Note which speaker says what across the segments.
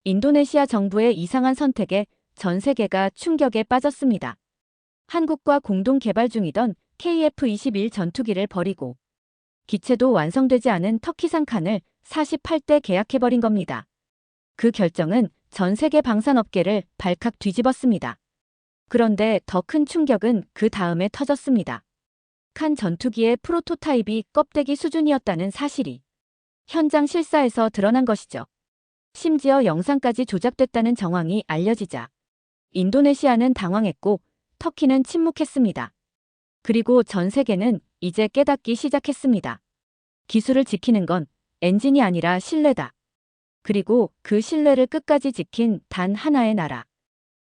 Speaker 1: 인도네시아 정부의 이상한 선택에 전 세계가 충격에 빠졌습니다. 한국과 공동 개발 중이던 KF-21 전투기를 버리고 기체도 완성되지 않은 터키산 칸을 48대 계약해버린 겁니다. 그 결정은 전 세계 방산업계를 발칵 뒤집었습니다. 그런데 더 큰 충격은 그 다음에 터졌습니다. 칸 전투기의 프로토타입이 껍데기 수준이었다는 사실이 현장 실사에서 드러난 것이죠. 심지어 영상까지 조작됐다는 정황이 알려지자 인도네시아는 당황했고 터키는 침묵했습니다. 그리고 전 세계는 이제 깨닫기 시작했습니다. 기술을 지키는 건 엔진이 아니라 신뢰다. 그리고 그 신뢰를 끝까지 지킨 단 하나의 나라.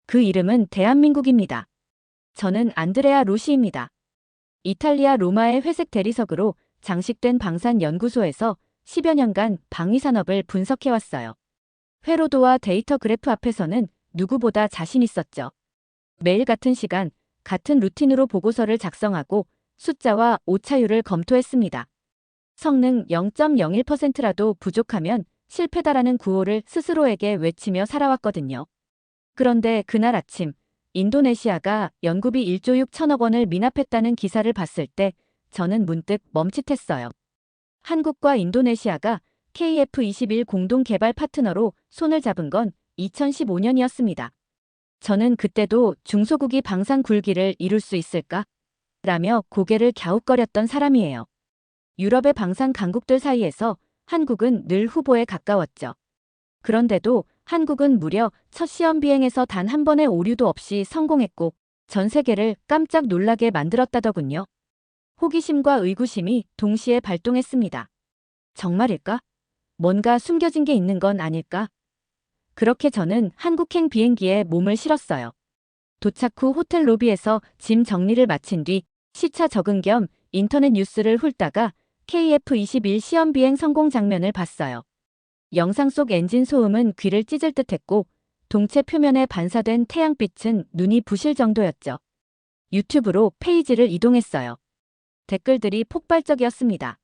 Speaker 1: 그 이름은 대한민국입니다. 저는 안드레아 로시입니다. 이탈리아 로마의 회색 대리석으로 장식된 방산연구소에서 10여 년간 방위산업을 분석해왔어요. 회로도와 데이터 그래프 앞에서는 누구보다 자신 있었죠. 매일 같은 시간, 같은 루틴으로 보고서를 작성하고 숫자와 오차율을 검토했습니다. 성능 0.01%라도 부족하면 실패다라는 구호를 스스로에게 외치며 살아왔거든요. 그런데 그날 아침 인도네시아가 연구비 1조 6천억 원을 미납했다는 기사를 봤을 때 저는 문득 멈칫했어요. 한국과 인도네시아가 KF-21 공동 개발 파트너로 손을 잡은 건 2015년이었습니다. 저는 그때도 중소국이 방산 굴기를 이룰 수 있을까? 라며 고개를 갸웃거렸던 사람이에요. 유럽의 방산 강국들 사이에서 한국은 늘 후보에 가까웠죠. 그런데도 한국은 무려 첫 시험 비행에서 단 한 번의 오류도 없이 성공했고 전 세계를 깜짝 놀라게 만들었다더군요. 호기심과 의구심이 동시에 발동했습니다. 정말일까? 뭔가 숨겨진 게 있는 건 아닐까? 그렇게 저는 한국행 비행기에 몸을 실었어요. 도착 후 호텔 로비에서 짐 정리를 마친 뒤 시차 적응 겸 인터넷 뉴스를 훑다가 KF-21 시험 비행 성공 장면을 봤어요. 영상 속 엔진 소음은 귀를 찢을 듯했고 동체 표면에 반사된 태양빛은 눈이 부실 정도였죠. 유튜브로 페이지를 이동했어요. 댓글들이 폭발적이었습니다.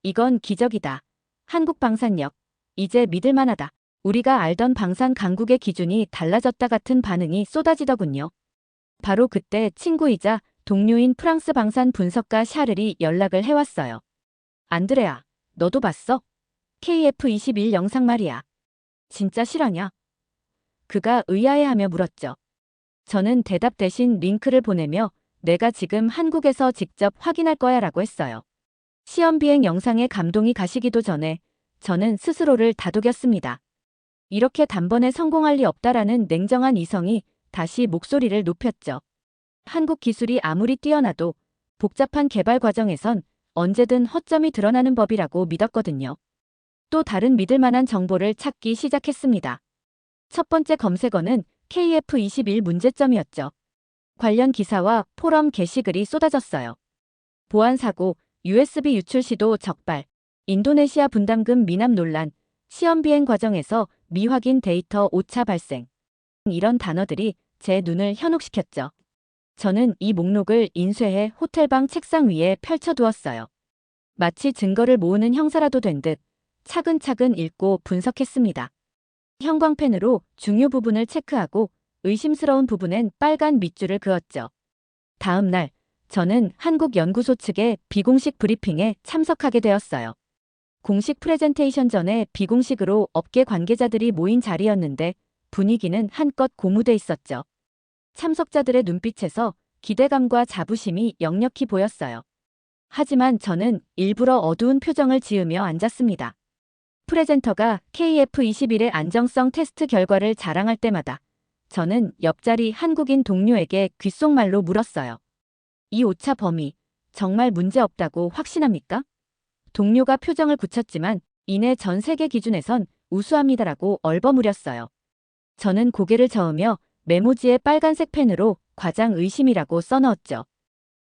Speaker 1: 이건 기적이다. 한국 방산력. 이제 믿을만하다. 우리가 알던 방산 강국의 기준이 달라졌다 같은 반응이 쏟아지더군요. 바로 그때 친구이자 동료인 프랑스 방산 분석가 샤를이 연락을 해왔어요. 안드레아, 너도 봤어? KF-21 영상 말이야. 진짜 실화냐? 그가 의아해하며 물었죠. 저는 대답 대신 링크를 보내며 내가 지금 한국에서 직접 확인할 거야 라고 했어요. 시험 비행 영상에 감동이 가시기도 전에 저는 스스로를 다독였습니다. 이렇게 단번에 성공할 리 없다라는 냉정한 이성이 다시 목소리를 높였죠. 한국 기술이 아무리 뛰어나도 복잡한 개발 과정에선 언제든 허점이 드러나는 법이라고 믿었거든요. 또 다른 믿을 만한 정보를 찾기 시작했습니다. 첫 번째 검색어는 KF-21 문제점이었죠. 관련 기사와 포럼 게시글이 쏟아졌어요. 보안 사고, USB 유출 시도 적발, 인도네시아 분담금 미납 논란, 시험 비행 과정에서 미확인 데이터 오차 발생. 이런 단어들이 제 눈을 현혹시켰죠. 저는 이 목록을 인쇄해 호텔방 책상 위에 펼쳐두었어요. 마치 증거를 모으는 형사라도 된 듯 차근차근 읽고 분석했습니다. 형광펜으로 중요 부분을 체크하고 의심스러운 부분엔 빨간 밑줄을 그었죠. 다음 날 저는 한국연구소 측의 비공식 브리핑에 참석하게 되었어요. 공식 프레젠테이션 전에 비공식으로 업계 관계자들이 모인 자리였는데 분위기는 한껏 고무돼 있었죠. 참석자들의 눈빛에서 기대감과 자부심이 역력히 보였어요. 하지만 저는 일부러 어두운 표정을 지으며 앉았습니다. 프레젠터가 KF-21의 안정성 테스트 결과를 자랑할 때마다 저는 옆자리 한국인 동료에게 귓속말로 물었어요. 이 오차 범위 정말 문제없다고 확신합니까? 동료가 표정을 굳혔지만 이내 전 세계 기준에선 우수합니다라고 얼버무렸어요. 저는 고개를 저으며 메모지에 빨간색 펜으로 과장 의심이라고 써넣었죠.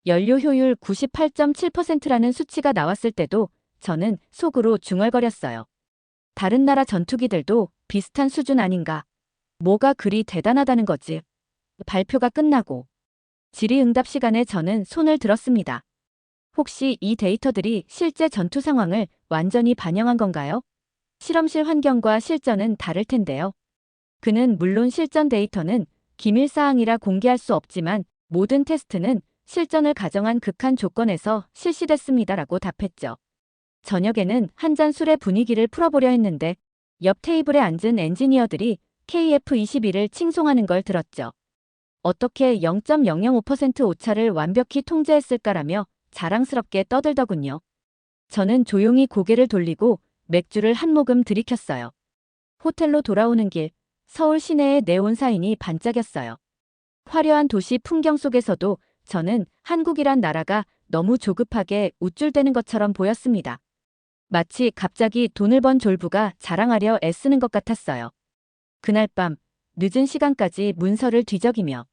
Speaker 1: 연료 효율 98.7%라는 수치가 나왔을 때도 저는 속으로 중얼거렸어요. 다른 나라 전투기들도 비슷한 수준 아닌가? 뭐가 그리 대단하다는 거지? 발표가 끝나고 질의응답 시간에 저는 손을 들었습니다. 혹시 이 데이터들이 실제 전투 상황을 완전히 반영한 건가요? 실험실 환경과 실전은 다를 텐데요. 그는 물론 실전 데이터는 기밀사항이라 공개할 수 없지만 모든 테스트는 실전을 가정한 극한 조건에서 실시됐습니다라고 답했죠. 저녁에는 한 잔 술의 분위기를 풀어보려 했는데 옆 테이블에 앉은 엔지니어들이 KF21을 칭송하는 걸 들었죠. 어떻게 0.005% 오차를 완벽히 통제했을까라며 자랑스럽게 떠들더군요. 저는 조용히 고개를 돌리고 맥주를 한 모금 들이켰어요. 호텔로 돌아오는 길, 서울 시내의 네온 사인이 반짝였어요. 화려한 도시 풍경 속에서도 저는 한국이란 나라가 너무 조급하게 우쭐대는 것처럼 보였습니다. 마치 갑자기 돈을 번 졸부가 자랑하려 애쓰는 것 같았어요. 그날 밤, 늦은 시간까지 문서를 뒤적이며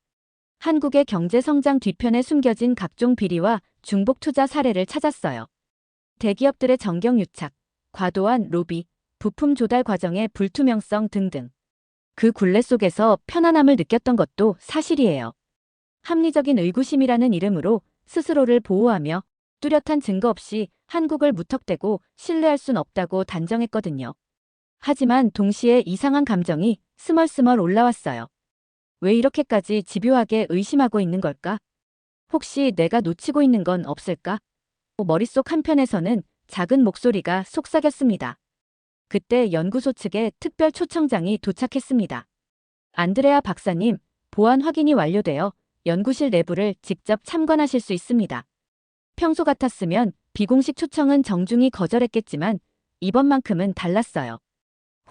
Speaker 1: 한국의 경제 성장 뒤편에 숨겨진 각종 비리와 중복 투자 사례를 찾았어요. 대기업들의 정경유착, 과도한 로비, 부품 조달 과정의 불투명성 등등. 그 굴레 속에서 편안함을 느꼈던 것도 사실이에요. 합리적인 의구심이라는 이름으로 스스로를 보호하며 뚜렷한 증거 없이 한국을 무턱대고 신뢰할 순 없다고 단정했거든요. 하지만 동시에 이상한 감정이 스멀스멀 올라왔어요. 왜 이렇게까지 집요하게 의심하고 있는 걸까? 혹시 내가 놓치고 있는 건 없을까? 머릿속 한편에서는 작은 목소리가 속삭였습니다. 그때 연구소 측의 특별 초청장이 도착했습니다. 안드레아 박사님, 보안 확인이 완료되어 연구실 내부를 직접 참관하실 수 있습니다. 평소 같았으면 비공식 초청은 정중히 거절했겠지만 이번만큼은 달랐어요.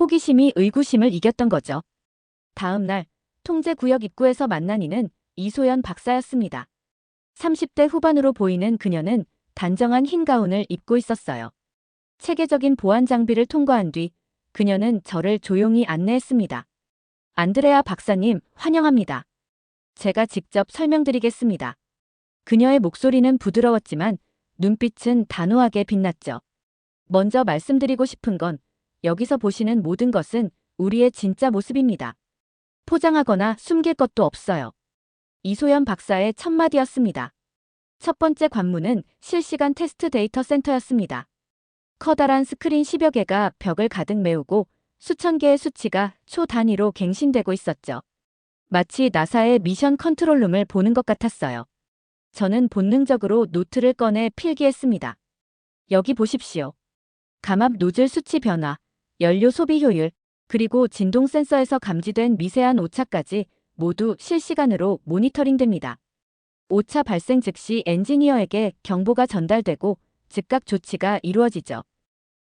Speaker 1: 호기심이 의구심을 이겼던 거죠. 다음 날 통제구역 입구에서 만난 이는 이소연 박사였습니다. 30대 후반으로 보이는 그녀는 단정한 흰 가운을 입고 있었어요. 체계적인 보안 장비를 통과한 뒤 그녀는 저를 조용히 안내했습니다. 안드레아 박사님, 환영합니다. 제가 직접 설명드리겠습니다. 그녀의 목소리는 부드러웠지만 눈빛은 단호하게 빛났죠. 먼저 말씀드리고 싶은 건 여기서 보시는 모든 것은 우리의 진짜 모습입니다. 포장하거나 숨길 것도 없어요. 이소연 박사의 첫 마디였습니다. 첫 번째 관문은 실시간 테스트 데이터 센터였습니다. 커다란 스크린 10여 개가 벽을 가득 메우고 수천 개의 수치가 초 단위로 갱신되고 있었죠. 마치 나사의 미션 컨트롤룸을 보는 것 같았어요. 저는 본능적으로 노트를 꺼내 필기했습니다. 여기 보십시오. 감압 노즐 수치 변화, 연료 소비 효율, 그리고 진동 센서에서 감지된 미세한 오차까지 모두 실시간으로 모니터링됩니다. 오차 발생 즉시 엔지니어에게 경보가 전달되고 즉각 조치가 이루어지죠.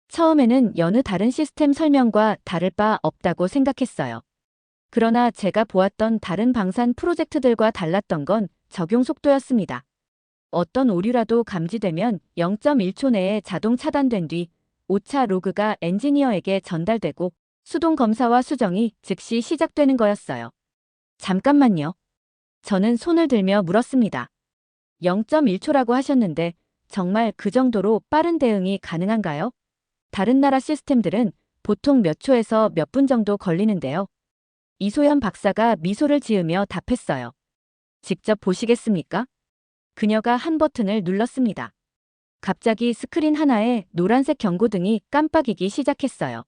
Speaker 1: 처음에는 여느 다른 시스템 설명과 다를 바 없다고 생각했어요. 그러나 제가 보았던 다른 방산 프로젝트들과 달랐던 건 적용 속도였습니다. 어떤 오류라도 감지되면 0.1초 내에 자동 차단된 뒤 오차 로그가 엔지니어에게 전달되고 수동 검사와 수정이 즉시 시작되는 거였어요. 잠깐만요. 저는 손을 들며 물었습니다. 0.1초라고 하셨는데 정말 그 정도로 빠른 대응이 가능한가요? 다른 나라 시스템들은 보통 몇 초에서 몇 분 정도 걸리는데요. 이소연 박사가 미소를 지으며 답했어요. 직접 보시겠습니까? 그녀가 한 버튼을 눌렀습니다. 갑자기 스크린 하나에 노란색 경고등이 깜빡이기 시작했어요.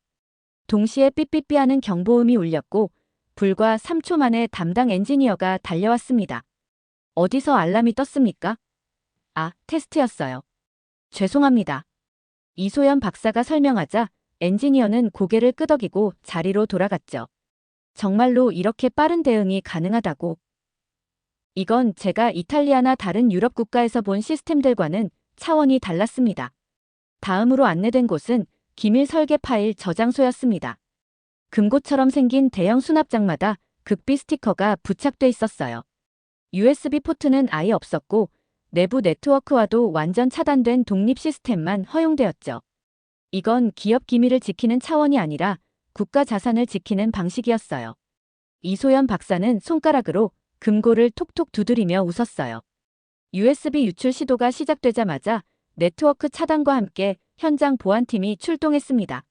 Speaker 1: 동시에 삐삐삐하는 경보음이 울렸고 불과 3초 만에 담당 엔지니어가 달려왔습니다. 어디서 알람이 떴습니까? 아, 테스트였어요. 죄송합니다. 이소연 박사가 설명하자 엔지니어는 고개를 끄덕이고 자리로 돌아갔죠. 정말로 이렇게 빠른 대응이 가능하다고. 이건 제가 이탈리아나 다른 유럽 국가에서 본 시스템들과는 차원이 달랐습니다. 다음으로 안내된 곳은 기밀 설계 파일 저장소였습니다. 금고처럼 생긴 대형 수납장마다 극비 스티커가 부착돼 있었어요. USB 포트는 아예 없었고 내부 네트워크와도 완전 차단된 독립 시스템만 허용되었죠. 이건 기업 기밀을 지키는 차원이 아니라 국가 자산을 지키는 방식이었어요. 이소연 박사는 손가락으로 금고를 톡톡 두드리며 웃었어요. USB 유출 시도가 시작되자마자 네트워크 차단과 함께 현장 보안팀이 출동했습니다.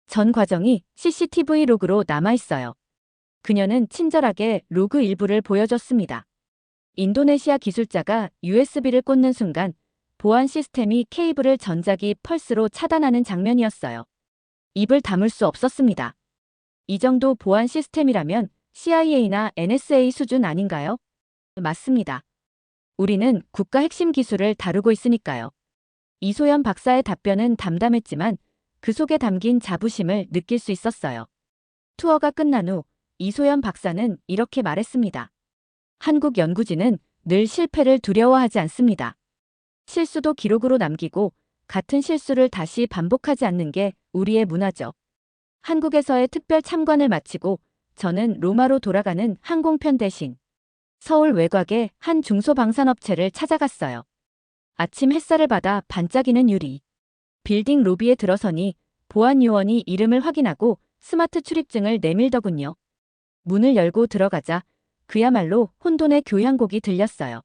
Speaker 1: 전 과정이 CCTV 로그로 남아있어요. 그녀는 친절하게 로그 일부를 보여줬습니다. 인도네시아 기술자가 USB를 꽂는 순간 보안 시스템이 케이블을 전자기 펄스로 차단하는 장면이었어요. 입을 다물 수 없었습니다. 이 정도 보안 시스템이라면 CIA나 NSA 수준 아닌가요? 맞습니다. 우리는 국가 핵심 기술을 다루고 있으니까요. 이소연 박사의 답변은 담담했지만 그 속에 담긴 자부심을 느낄 수 있었어요. 투어가 끝난 후 이소연 박사는 이렇게 말했습니다. 한국 연구진은 늘 실패를 두려워하지 않습니다. 실수도 기록으로 남기고 같은 실수를 다시 반복하지 않는 게 우리의 문화죠. 한국에서의 특별 참관을 마치고 저는 로마로 돌아가는 항공편 대신 서울 외곽의 한 중소방산업체를 찾아갔어요. 아침 햇살을 받아 반짝이는 유리. 빌딩 로비에 들어서니 보안 요원이 이름을 확인하고 스마트 출입증을 내밀더군요. 문을 열고 들어가자 그야말로 혼돈의 교향곡이 들렸어요.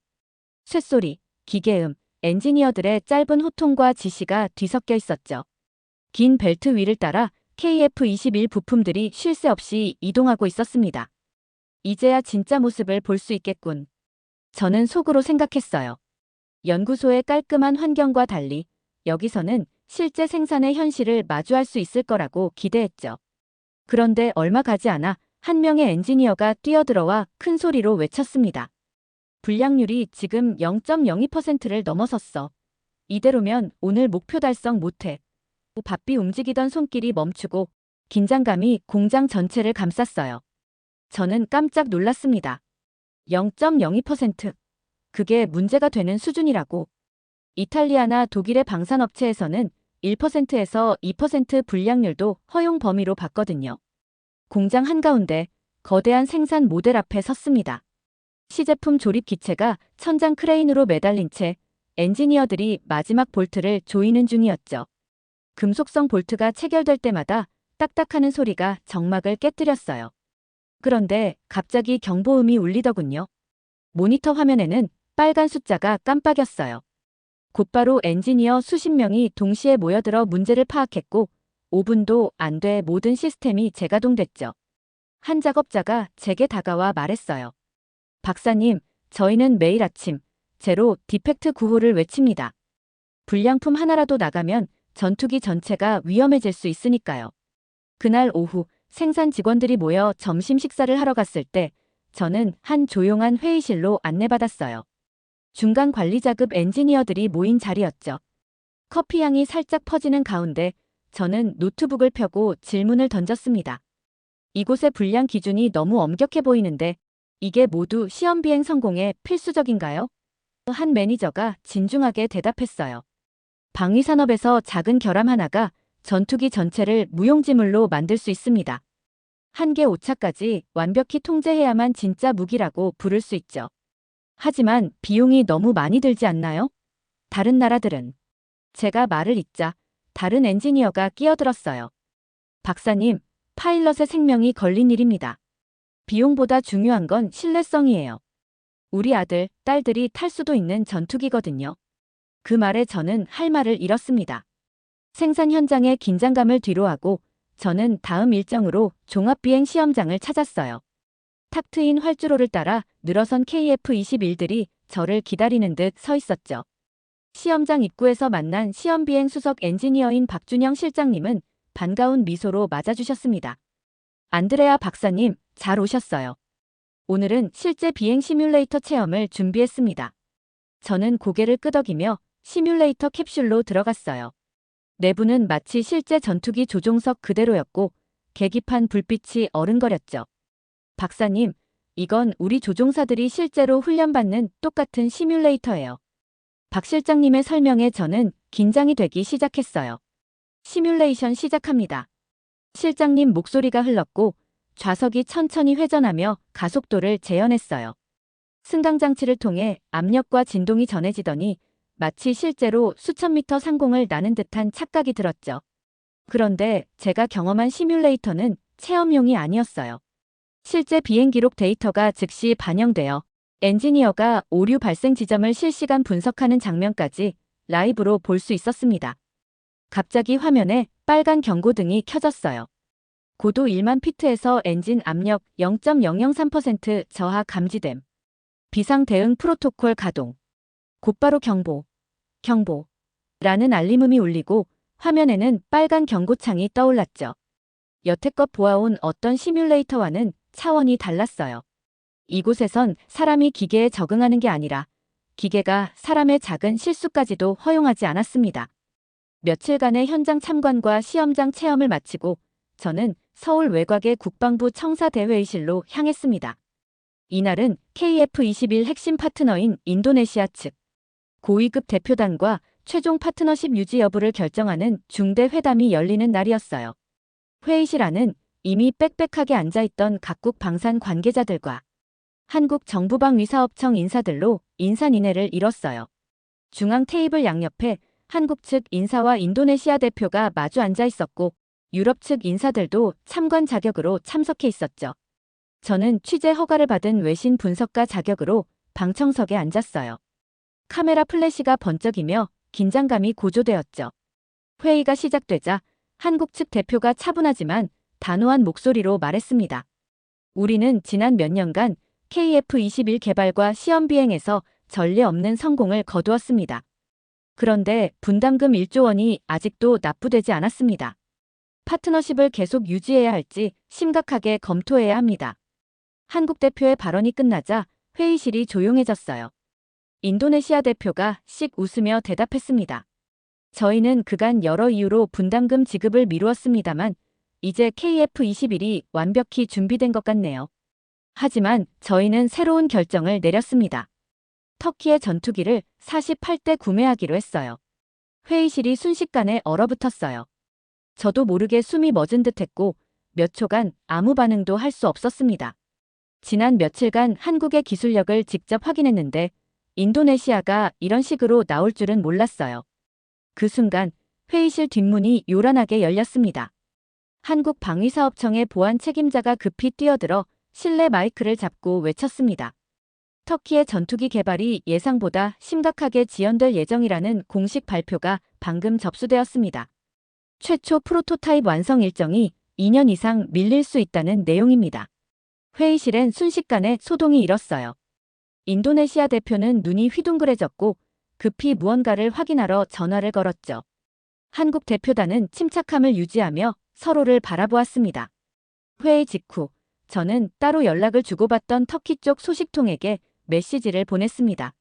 Speaker 1: 쇳소리, 기계음, 엔지니어들의 짧은 호통과 지시가 뒤섞여 있었죠. 긴 벨트 위를 따라 KF-21 부품들이 쉴 새 없이 이동하고 있었습니다. 이제야 진짜 모습을 볼 수 있겠군. 저는 속으로 생각했어요. 연구소의 깔끔한 환경과 달리 여기서는 실제 생산의 현실을 마주할 수 있을 거라고 기대했죠. 그런데 얼마 가지 않아 한 명의 엔지니어가 뛰어들어와 큰 소리로 외쳤습니다. 불량률이 지금 0.02%를 넘어섰어. 이대로면 오늘 목표 달성 못해. 바삐 움직이던 손길이 멈추고 긴장감이 공장 전체를 감쌌어요. 저는 깜짝 놀랐습니다. 0.02%. 그게 문제가 되는 수준이라고. 이탈리아나 독일의 방산업체에서는 1%에서 2% 불량률도 허용 범위로 봤거든요. 공장 한가운데 거대한 생산 모델 앞에 섰습니다. 시제품 조립 기체가 천장 크레인으로 매달린 채 엔지니어들이 마지막 볼트를 조이는 중이었죠. 금속성 볼트가 체결될 때마다 딱딱하는 소리가 정막을 깨뜨렸어요. 그런데 갑자기 경보음이 울리더군요. 모니터 화면에는 빨간 숫자가 깜빡였어요. 곧바로 엔지니어 수십 명이 동시에 모여들어 문제를 파악했고 5분도 안 돼 모든 시스템이 재가동됐죠. 한 작업자가 제게 다가와 말했어요. 박사님, 저희는 매일 아침 제로 디펙트 구호를 외칩니다. 불량품 하나라도 나가면 전투기 전체가 위험해질 수 있으니까요. 그날 오후 생산 직원들이 모여 점심 식사를 하러 갔을 때 저는 한 조용한 회의실로 안내받았어요. 중간 관리자급 엔지니어들이 모인 자리였죠. 커피 향이 살짝 퍼지는 가운데 저는 노트북을 펴고 질문을 던졌습니다. 이곳의 불량 기준이 너무 엄격해 보이는데 이게 모두 시험 비행 성공에 필수적인가요? 한 매니저가 진중하게 대답했어요. 방위산업에서 작은 결함 하나가 전투기 전체를 무용지물로 만들 수 있습니다. 한계 오차까지 완벽히 통제해야만 진짜 무기라고 부를 수 있죠. 하지만 비용이 너무 많이 들지 않나요? 다른 나라들은. 제가 말을 잇자 다른 엔지니어가 끼어들었어요. 박사님, 파일럿의 생명이 걸린 일입니다. 비용보다 중요한 건 신뢰성이에요. 우리 아들, 딸들이 탈 수도 있는 전투기거든요. 그 말에 저는 할 말을 잃었습니다. 생산 현장의 긴장감을 뒤로하고 저는 다음 일정으로 종합비행 시험장을 찾았어요. 탁 트인 활주로를 따라 늘어선 KF-21들이 저를 기다리는 듯 서 있었죠. 시험장 입구에서 만난 시험비행 수석 엔지니어인 박준영 실장님은 반가운 미소로 맞아주셨습니다. 안드레아 박사님, 잘 오셨어요. 오늘은 실제 비행 시뮬레이터 체험을 준비했습니다. 저는 고개를 끄덕이며 시뮬레이터 캡슐로 들어갔어요. 내부는 마치 실제 전투기 조종석 그대로였고 계기판 불빛이 어른거렸죠. 박사님, 이건 우리 조종사들이 실제로 훈련받는 똑같은 시뮬레이터예요. 박 실장님의 설명에 저는 긴장이 되기 시작했어요. 시뮬레이션 시작합니다. 실장님 목소리가 흘렀고 좌석이 천천히 회전하며 가속도를 재현했어요. 승강장치를 통해 압력과 진동이 전해지더니 마치 실제로 수천 미터 상공을 나는 듯한 착각이 들었죠. 그런데 제가 경험한 시뮬레이터는 체험용이 아니었어요. 실제 비행 기록 데이터가 즉시 반영되어 엔지니어가 오류 발생 지점을 실시간 분석하는 장면까지 라이브로 볼 수 있었습니다. 갑자기 화면에 빨간 경고등이 켜졌어요. 고도 1만 피트에서 엔진 압력 0.003% 저하 감지됨. 비상 대응 프로토콜 가동. 곧바로 경보라는 알림음이 울리고 화면에는 빨간 경고창이 떠올랐죠. 여태껏 보아온 어떤 시뮬레이터와는 차원이 달랐어요. 이곳에선 사람이 기계에 적응하는 게 아니라 기계가 사람의 작은 실수까지도 허용하지 않았습니다. 며칠간의 현장 참관과 시험장 체험을 마치고 저는 서울 외곽의 국방부 청사대회의실로 향했습니다. 이날은 KF-21 핵심 파트너인 인도네시아 측 고위급 대표단과 최종 파트너십 유지 여부를 결정하는 중대 회담이 열리는 날이었어요. 회의실 안은 이미 빽빽하게 앉아있던 각국 방산 관계자들과 한국 정부방위사업청 인사들로 인산인해를 이뤘어요. 중앙 테이블 양옆에 한국 측 인사와 인도네시아 대표가 마주 앉아 있었고 유럽 측 인사들도 참관 자격으로 참석해 있었죠. 저는 취재 허가를 받은 외신 분석가 자격으로 방청석에 앉았어요. 카메라 플래시가 번쩍이며 긴장감이 고조되었죠. 회의가 시작되자 한국 측 대표가 차분하지만 단호한 목소리로 말했습니다. 우리는 지난 몇 년간 KF-21 개발과 시험 비행에서 전례 없는 성공을 거두었습니다. 그런데 분담금 1조 원이 아직도 납부되지 않았습니다. 파트너십을 계속 유지해야 할지 심각하게 검토해야 합니다. 한국 대표의 발언이 끝나자 회의실이 조용해졌어요. 인도네시아 대표가 씩 웃으며 대답했습니다. 저희는 그간 여러 이유로 분담금 지급을 미루었습니다만 이제 KF-21이 완벽히 준비된 것 같네요. 하지만 저희는 새로운 결정을 내렸습니다. 터키의 전투기를 48대 구매하기로 했어요. 회의실이 순식간에 얼어붙었어요. 저도 모르게 숨이 멎은 듯했고 몇 초간 아무 반응도 할 수 없었습니다. 지난 며칠간 한국의 기술력을 직접 확인했는데 인도네시아가 이런 식으로 나올 줄은 몰랐어요. 그 순간 회의실 뒷문이 요란하게 열렸습니다. 한국 방위사업청의 보안 책임자가 급히 뛰어들어 실내 마이크를 잡고 외쳤습니다. 터키의 전투기 개발이 예상보다 심각하게 지연될 예정이라는 공식 발표가 방금 접수되었습니다. 최초 프로토타입 완성 일정이 2년 이상 밀릴 수 있다는 내용입니다. 회의실엔 순식간에 소동이 일었어요. 인도네시아 대표는 눈이 휘둥그레졌고 급히 무언가를 확인하러 전화를 걸었죠. 한국 대표단은 침착함을 유지하며 서로를 바라보았습니다. 회의 직후 저는 따로 연락을 주고받던 터키 쪽 소식통에게 메시지를 보냈습니다.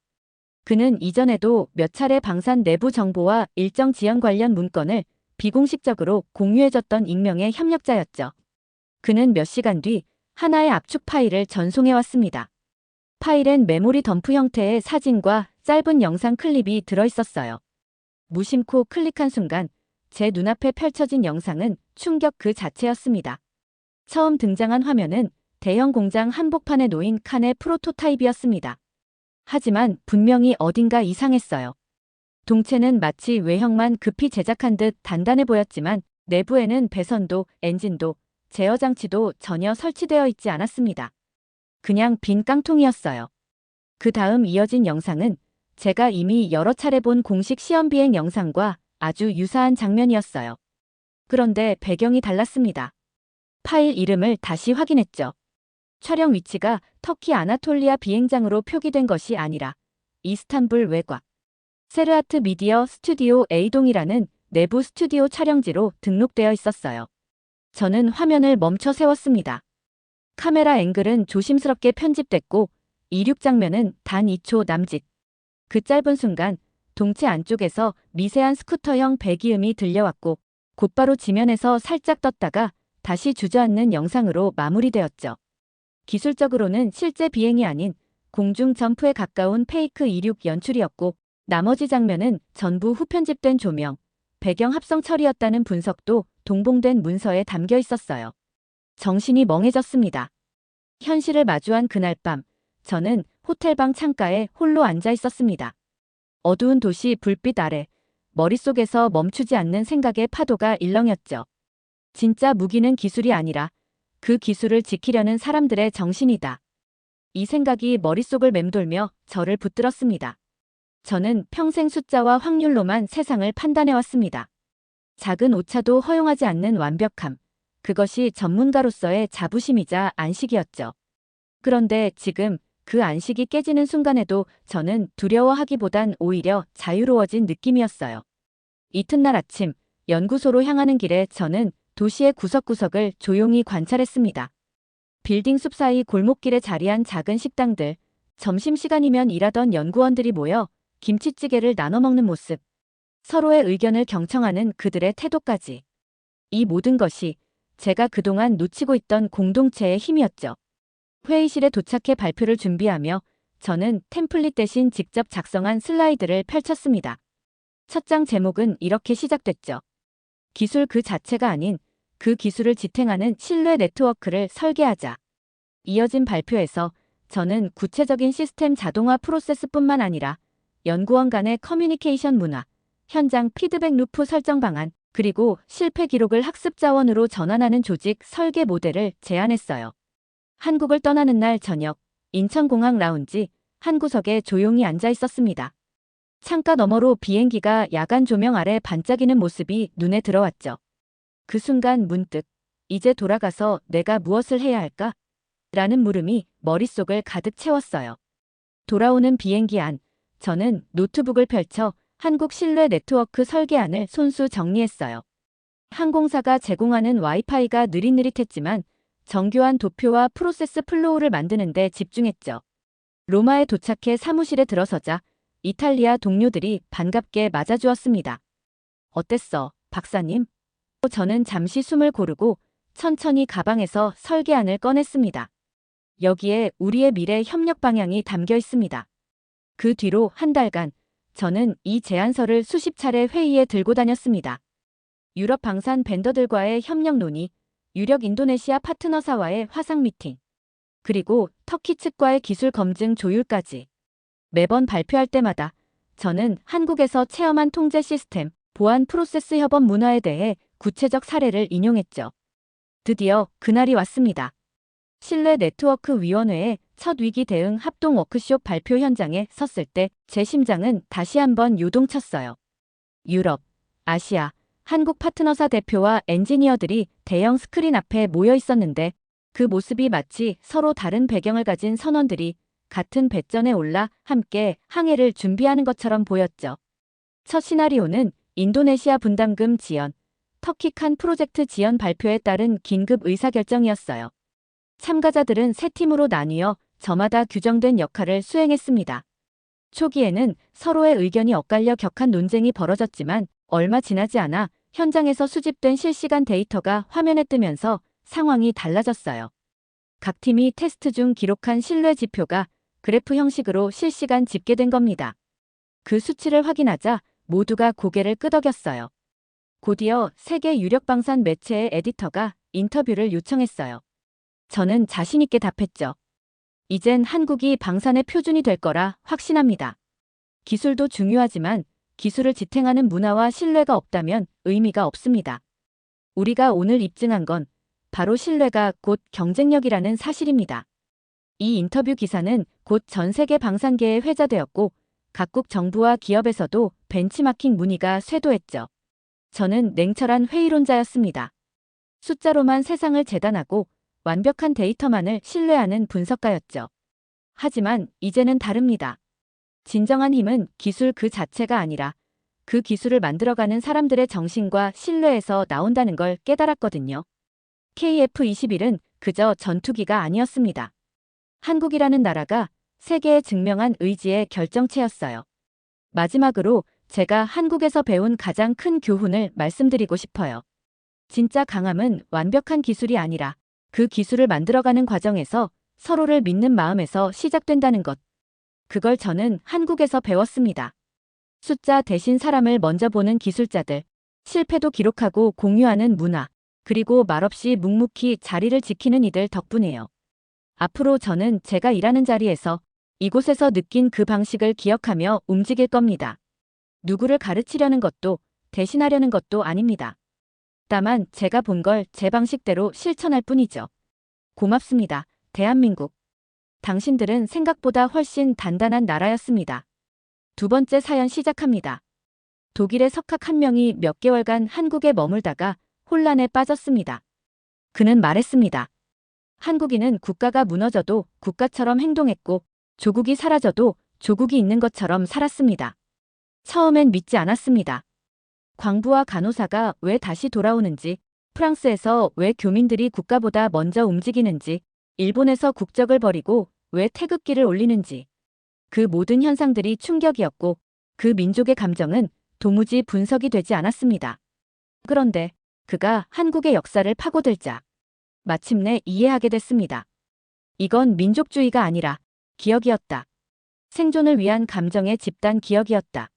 Speaker 1: 그는 이전에도 몇 차례 방산 내부 정보와 일정 지연 관련 문건을 비공식적으로 공유해줬던 익명의 협력자였죠. 그는 몇 시간 뒤 하나의 압축 파일을 전송해왔습니다. 파일엔 메모리 덤프 형태의 사진과 짧은 영상 클립이 들어있었어요. 무심코 클릭한 순간 제 눈앞에 펼쳐진 영상은 충격 그 자체였습니다. 처음 등장한 화면은 대형 공장 한복판에 놓인 칸의 프로토타입이었습니다. 하지만 분명히 어딘가 이상했어요. 동체는 마치 외형만 급히 제작한 듯 단단해 보였지만 내부에는 배선도, 엔진도, 제어 장치도 전혀 설치되어 있지 않았습니다. 그냥 빈 깡통이었어요. 그 다음 이어진 영상은 제가 이미 여러 차례 본 공식 시험 비행 영상과 아주 유사한 장면이었어요. 그런데 배경이 달랐습니다. 파일 이름을 다시 확인했죠. 촬영 위치가 터키 아나톨리아 비행장으로 표기된 것이 아니라 이스탄불 외곽 세르아트 미디어 스튜디오 A동이라는 내부 스튜디오 촬영지로 등록되어 있었어요. 저는 화면을 멈춰 세웠습니다. 카메라 앵글은 조심스럽게 편집됐고 이륙 장면은 단 2초 남짓. 그 짧은 순간 동체 안쪽에서 미세한 스쿠터형 배기음이 들려왔고 곧바로 지면에서 살짝 떴다가 다시 주저앉는 영상으로 마무리되었죠. 기술적으로는 실제 비행이 아닌 공중 점프에 가까운 페이크 이륙 연출이었고 나머지 장면은 전부 후편집된 조명, 배경 합성 처리였다는 분석도 동봉된 문서에 담겨 있었어요. 정신이 멍해졌습니다. 현실을 마주한 그날 밤, 저는 호텔방 창가에 홀로 앉아 있었습니다. 어두운 도시 불빛 아래 머릿속에서 멈추지 않는 생각의 파도가 일렁였죠. 진짜 무기는 기술이 아니라 그 기술을 지키려는 사람들의 정신이다. 이 생각이 머릿속을 맴돌며 저를 붙들었습니다. 저는 평생 숫자와 확률로만 세상을 판단해왔습니다. 작은 오차도 허용하지 않는 완벽함. 그것이 전문가로서의 자부심이자 안식이었죠. 그런데 지금 그 안식이 깨지는 순간에도 저는 두려워하기보단 오히려 자유로워진 느낌이었어요. 이튿날 아침 연구소로 향하는 길에 저는 도시의 구석구석을 조용히 관찰했습니다. 빌딩 숲 사이 골목길에 자리한 작은 식당들, 점심시간이면 일하던 연구원들이 모여 김치찌개를 나눠 먹는 모습, 서로의 의견을 경청하는 그들의 태도까지. 이 모든 것이 제가 그동안 놓치고 있던 공동체의 힘이었죠. 회의실에 도착해 발표를 준비하며 저는 템플릿 대신 직접 작성한 슬라이드를 펼쳤습니다. 첫 장 제목은 이렇게 시작됐죠. 기술 그 자체가 아닌 그 기술을 지탱하는 신뢰 네트워크를 설계하자. 이어진 발표에서 저는 구체적인 시스템 자동화 프로세스뿐만 아니라 연구원 간의 커뮤니케이션 문화, 현장 피드백 루프 설정 방안, 그리고 실패 기록을 학습 자원으로 전환하는 조직 설계 모델을 제안했어요. 한국을 떠나는 날 저녁, 인천공항 라운지 한 구석에 조용히 앉아 있었습니다. 창가 너머로 비행기가 야간 조명 아래 반짝이는 모습이 눈에 들어왔죠. 그 순간 문득 이제 돌아가서 내가 무엇을 해야 할까? 라는 물음이 머릿속을 가득 채웠어요. 돌아오는 비행기 안, 저는 노트북을 펼쳐 한국 신뢰 네트워크 설계안을 손수 정리했어요. 항공사가 제공하는 와이파이가 느릿느릿했지만 정교한 도표와 프로세스 플로우를 만드는 데 집중했죠. 로마에 도착해 사무실에 들어서자 이탈리아 동료들이 반갑게 맞아주었습니다. 어땠어, 박사님? 저는 잠시 숨을 고르고 천천히 가방에서 설계안을 꺼냈습니다. 여기에 우리의 미래 협력 방향이 담겨 있습니다. 그 뒤로 한 달간 저는 이 제안서를 수십 차례 회의에 들고 다녔습니다. 유럽 방산 벤더들과의 협력 논의, 유력 인도네시아 파트너사와의 화상 미팅, 그리고 터키 측과의 기술 검증 조율까지. 매번 발표할 때마다 저는 한국에서 체험한 통제 시스템, 보안 프로세스 협업 문화에 대해 구체적 사례를 인용했죠. 드디어 그날이 왔습니다. 신뢰 네트워크 위원회의 첫 위기 대응 합동 워크숍 발표 현장에 섰을 때 제 심장은 다시 한번 요동쳤어요. 유럽, 아시아, 한국 파트너사 대표와 엔지니어들이 대형 스크린 앞에 모여 있었는데 그 모습이 마치 서로 다른 배경을 가진 선원들이 같은 배전에 올라 함께 항해를 준비하는 것처럼 보였죠. 첫 시나리오는 인도네시아 분담금 지연, 터키 칸 프로젝트 지연 발표에 따른 긴급 의사결정이었어요. 참가자들은 세 팀으로 나뉘어 저마다 규정된 역할을 수행했습니다. 초기에는 서로의 의견이 엇갈려 격한 논쟁이 벌어졌지만 얼마 지나지 않아 현장에서 수집된 실시간 데이터가 화면에 뜨면서 상황이 달라졌어요. 각 팀이 테스트 중 기록한 신뢰 지표가 그래프 형식으로 실시간 집계된 겁니다. 그 수치를 확인하자 모두가 고개를 끄덕였어요. 곧이어 세계 유력 방산 매체의 에디터가 인터뷰를 요청했어요. 저는 자신 있게 답했죠. 이젠 한국이 방산의 표준이 될 거라 확신합니다. 기술도 중요하지만 기술을 지탱하는 문화와 신뢰가 없다면 의미가 없습니다. 우리가 오늘 입증한 건 바로 신뢰가 곧 경쟁력이라는 사실입니다. 이 인터뷰 기사는 곧 전 세계 방산계에 회자되었고 각국 정부와 기업에서도 벤치마킹 문의가 쇄도했죠. 저는 냉철한 회의론자였습니다. 숫자로만 세상을 재단하고 완벽한 데이터만을 신뢰하는 분석가였죠. 하지만 이제는 다릅니다. 진정한 힘은 기술 그 자체가 아니라 그 기술을 만들어가는 사람들의 정신과 신뢰에서 나온다는 걸 깨달았거든요. KF-21은 그저 전투기가 아니었습니다. 한국이라는 나라가 세계에 증명한 의지의 결정체였어요. 마지막으로 제가 한국에서 배운 가장 큰 교훈을 말씀드리고 싶어요. 진짜 강함은 완벽한 기술이 아니라 그 기술을 만들어가는 과정에서 서로를 믿는 마음에서 시작된다는 것. 그걸 저는 한국에서 배웠습니다. 숫자 대신 사람을 먼저 보는 기술자들, 실패도 기록하고 공유하는 문화, 그리고 말없이 묵묵히 자리를 지키는 이들 덕분이에요. 앞으로 저는 제가 일하는 자리에서 이곳에서 느낀 그 방식을 기억하며 움직일 겁니다. 누구를 가르치려는 것도 대신하려는 것도 아닙니다. 다만 제가 본 걸 제 방식대로 실천할 뿐이죠. 고맙습니다, 대한민국. 당신들은 생각보다 훨씬 단단한 나라였습니다. 두 번째 사연 시작합니다. 독일의 석학 한 명이 몇 개월간 한국에 머물다가 혼란에 빠졌습니다. 그는 말했습니다. 한국인은 국가가 무너져도 국가처럼 행동했고 조국이 사라져도 조국이 있는 것처럼 살았습니다. 처음엔 믿지 않았습니다. 광부와 간호사가 왜 다시 돌아오는지, 프랑스에서 왜 교민들이 국가보다 먼저 움직이는지, 일본에서 국적을 버리고 왜 태극기를 올리는지, 그 모든 현상들이 충격이었고 그 민족의 감정은 도무지 분석이 되지 않았습니다. 그런데 그가 한국의 역사를 파고들자 마침내 이해하게 됐습니다. 이건 민족주의가 아니라 기억이었다. 생존을 위한 감정의 집단 기억이었다.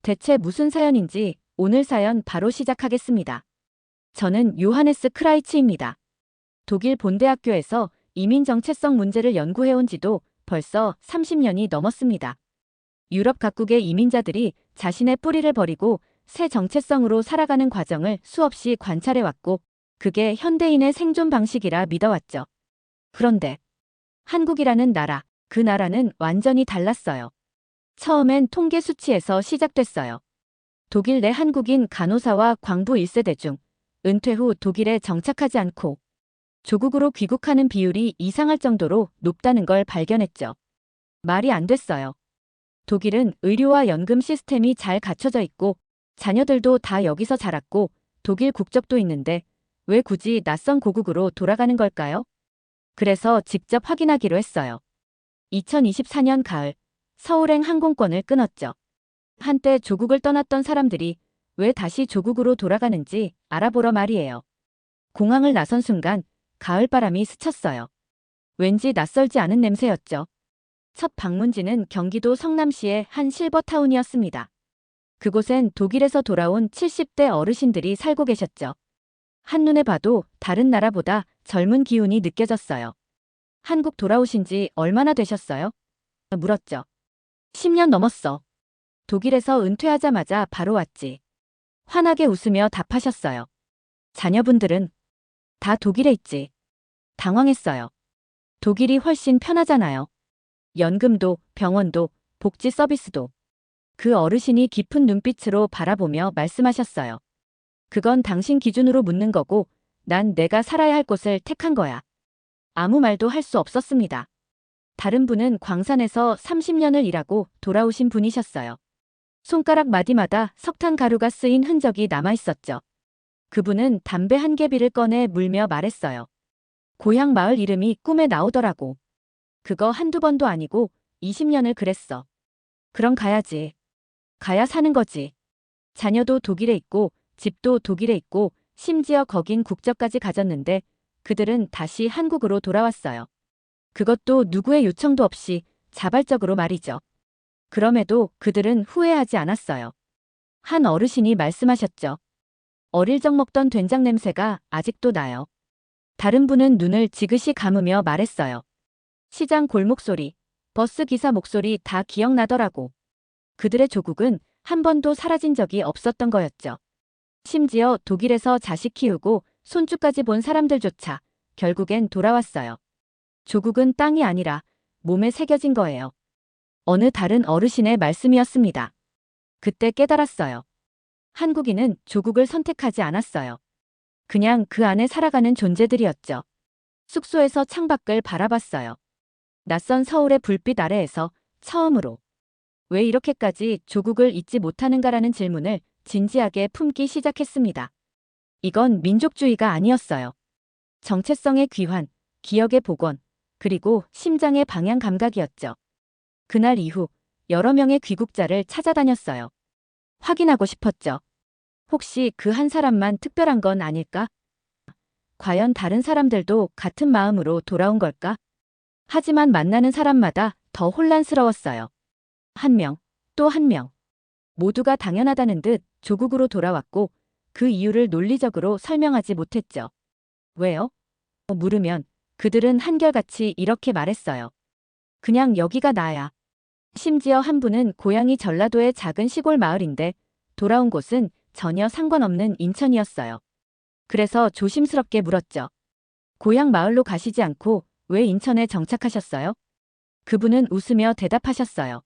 Speaker 1: 대체 무슨 사연인지 오늘 사연 바로 시작하겠습니다. 저는 요하네스 크라이츠입니다. 독일 본대학교에서 이민 정체성 문제를 연구해온 지도 벌써 30년이 넘었습니다. 유럽 각국의 이민자들이 자신의 뿌리를 버리고 새 정체성으로 살아가는 과정을 수없이 관찰해왔고 그게 현대인의 생존 방식이라 믿어왔죠. 그런데 한국이라는 나라, 그 나라는 완전히 달랐어요. 처음엔 통계 수치에서 시작됐어요. 독일 내 한국인 간호사와 광부 1세대 중 은퇴 후 독일에 정착하지 않고 조국으로 귀국하는 비율이 이상할 정도로 높다는 걸 발견했죠. 말이 안 됐어요. 독일은 의료와 연금 시스템이 잘 갖춰져 있고 자녀들도 다 여기서 자랐고 독일 국적도 있는데 왜 굳이 낯선 고국으로 돌아가는 걸까요? 그래서 직접 확인하기로 했어요. 2024년 가을 서울행 항공권을 끊었죠. 한때 조국을 떠났던 사람들이 왜 다시 조국으로 돌아가는지 알아보러 말이에요. 공항을 나선 순간 가을바람이 스쳤어요. 왠지 낯설지 않은 냄새였죠. 첫 방문지는 경기도 성남시의 한 실버타운이었습니다. 그곳엔 독일에서 돌아온 70대 어르신들이 살고 계셨죠. 한눈에 봐도 다른 나라보다 젊은 기운이 느껴졌어요. 한국 돌아오신 지 얼마나 되셨어요? 물었죠. 10년 넘었어. 독일에서 은퇴하자마자 바로 왔지. 환하게 웃으며 답하셨어요. 자녀분들은 다 독일에 있지. 당황했어요. 독일이 훨씬 편하잖아요. 연금도, 병원도, 복지 서비스도. 그 어르신이 깊은 눈빛으로 바라보며 말씀하셨어요. 그건 당신 기준으로 묻는 거고, 난 내가 살아야 할 곳을 택한 거야. 아무 말도 할 수 없었습니다. 다른 분은 광산에서 30년을 일하고 돌아오신 분이셨어요. 손가락 마디마다 석탄 가루가 쓰인 흔적이 남아있었죠. 그분은 담배 한 개비를 꺼내 물며 말했어요. 고향 마을 이름이 꿈에 나오더라고. 그거 한두 번도 아니고 20년을 그랬어. 그럼 가야지. 가야 사는 거지. 자녀도 독일에 있고 집도 독일에 있고 심지어 거긴 국적까지 가졌는데 그들은 다시 한국으로 돌아왔어요. 그것도 누구의 요청도 없이 자발적으로 말이죠. 그럼에도 그들은 후회하지 않았어요. 한 어르신이 말씀하셨죠. 어릴 적 먹던 된장 냄새가 아직도 나요. 다른 분은 눈을 지그시 감으며 말했어요. 시장 골목 소리, 버스 기사 목소리 다 기억나더라고. 그들의 조국은 한 번도 사라진 적이 없었던 거였죠. 심지어 독일에서 자식 키우고 손주까지 본 사람들조차 결국엔 돌아왔어요. 조국은 땅이 아니라 몸에 새겨진 거예요. 어느 다른 어르신의 말씀이었습니다. 그때 깨달았어요. 한국인은 조국을 선택하지 않았어요. 그냥 그 안에 살아가는 존재들이었죠. 숙소에서 창밖을 바라봤어요. 낯선 서울의 불빛 아래에서 처음으로 왜 이렇게까지 조국을 잊지 못하는가라는 질문을 진지하게 품기 시작했습니다. 이건 민족주의가 아니었어요. 정체성의 귀환, 기억의 복원, 그리고 심장의 방향 감각이었죠. 그날 이후 여러 명의 귀국자를 찾아다녔어요. 확인하고 싶었죠. 혹시 그 한 사람만 특별한 건 아닐까? 과연 다른 사람들도 같은 마음으로 돌아온 걸까? 하지만 만나는 사람마다 더 혼란스러웠어요. 한 명, 또 한 명. 모두가 당연하다는 듯 조국으로 돌아왔고 그 이유를 논리적으로 설명하지 못했죠. 왜요? 물으면 그들은 한결같이 이렇게 말했어요. 그냥 여기가 나야. 심지어 한 분은 고향이 전라도의 작은 시골 마을인데 돌아온 곳은 전혀 상관없는 인천이었어요. 그래서 조심스럽게 물었죠. 고향 마을로 가시지 않고 왜 인천에 정착하셨어요? 그분은 웃으며 대답하셨어요.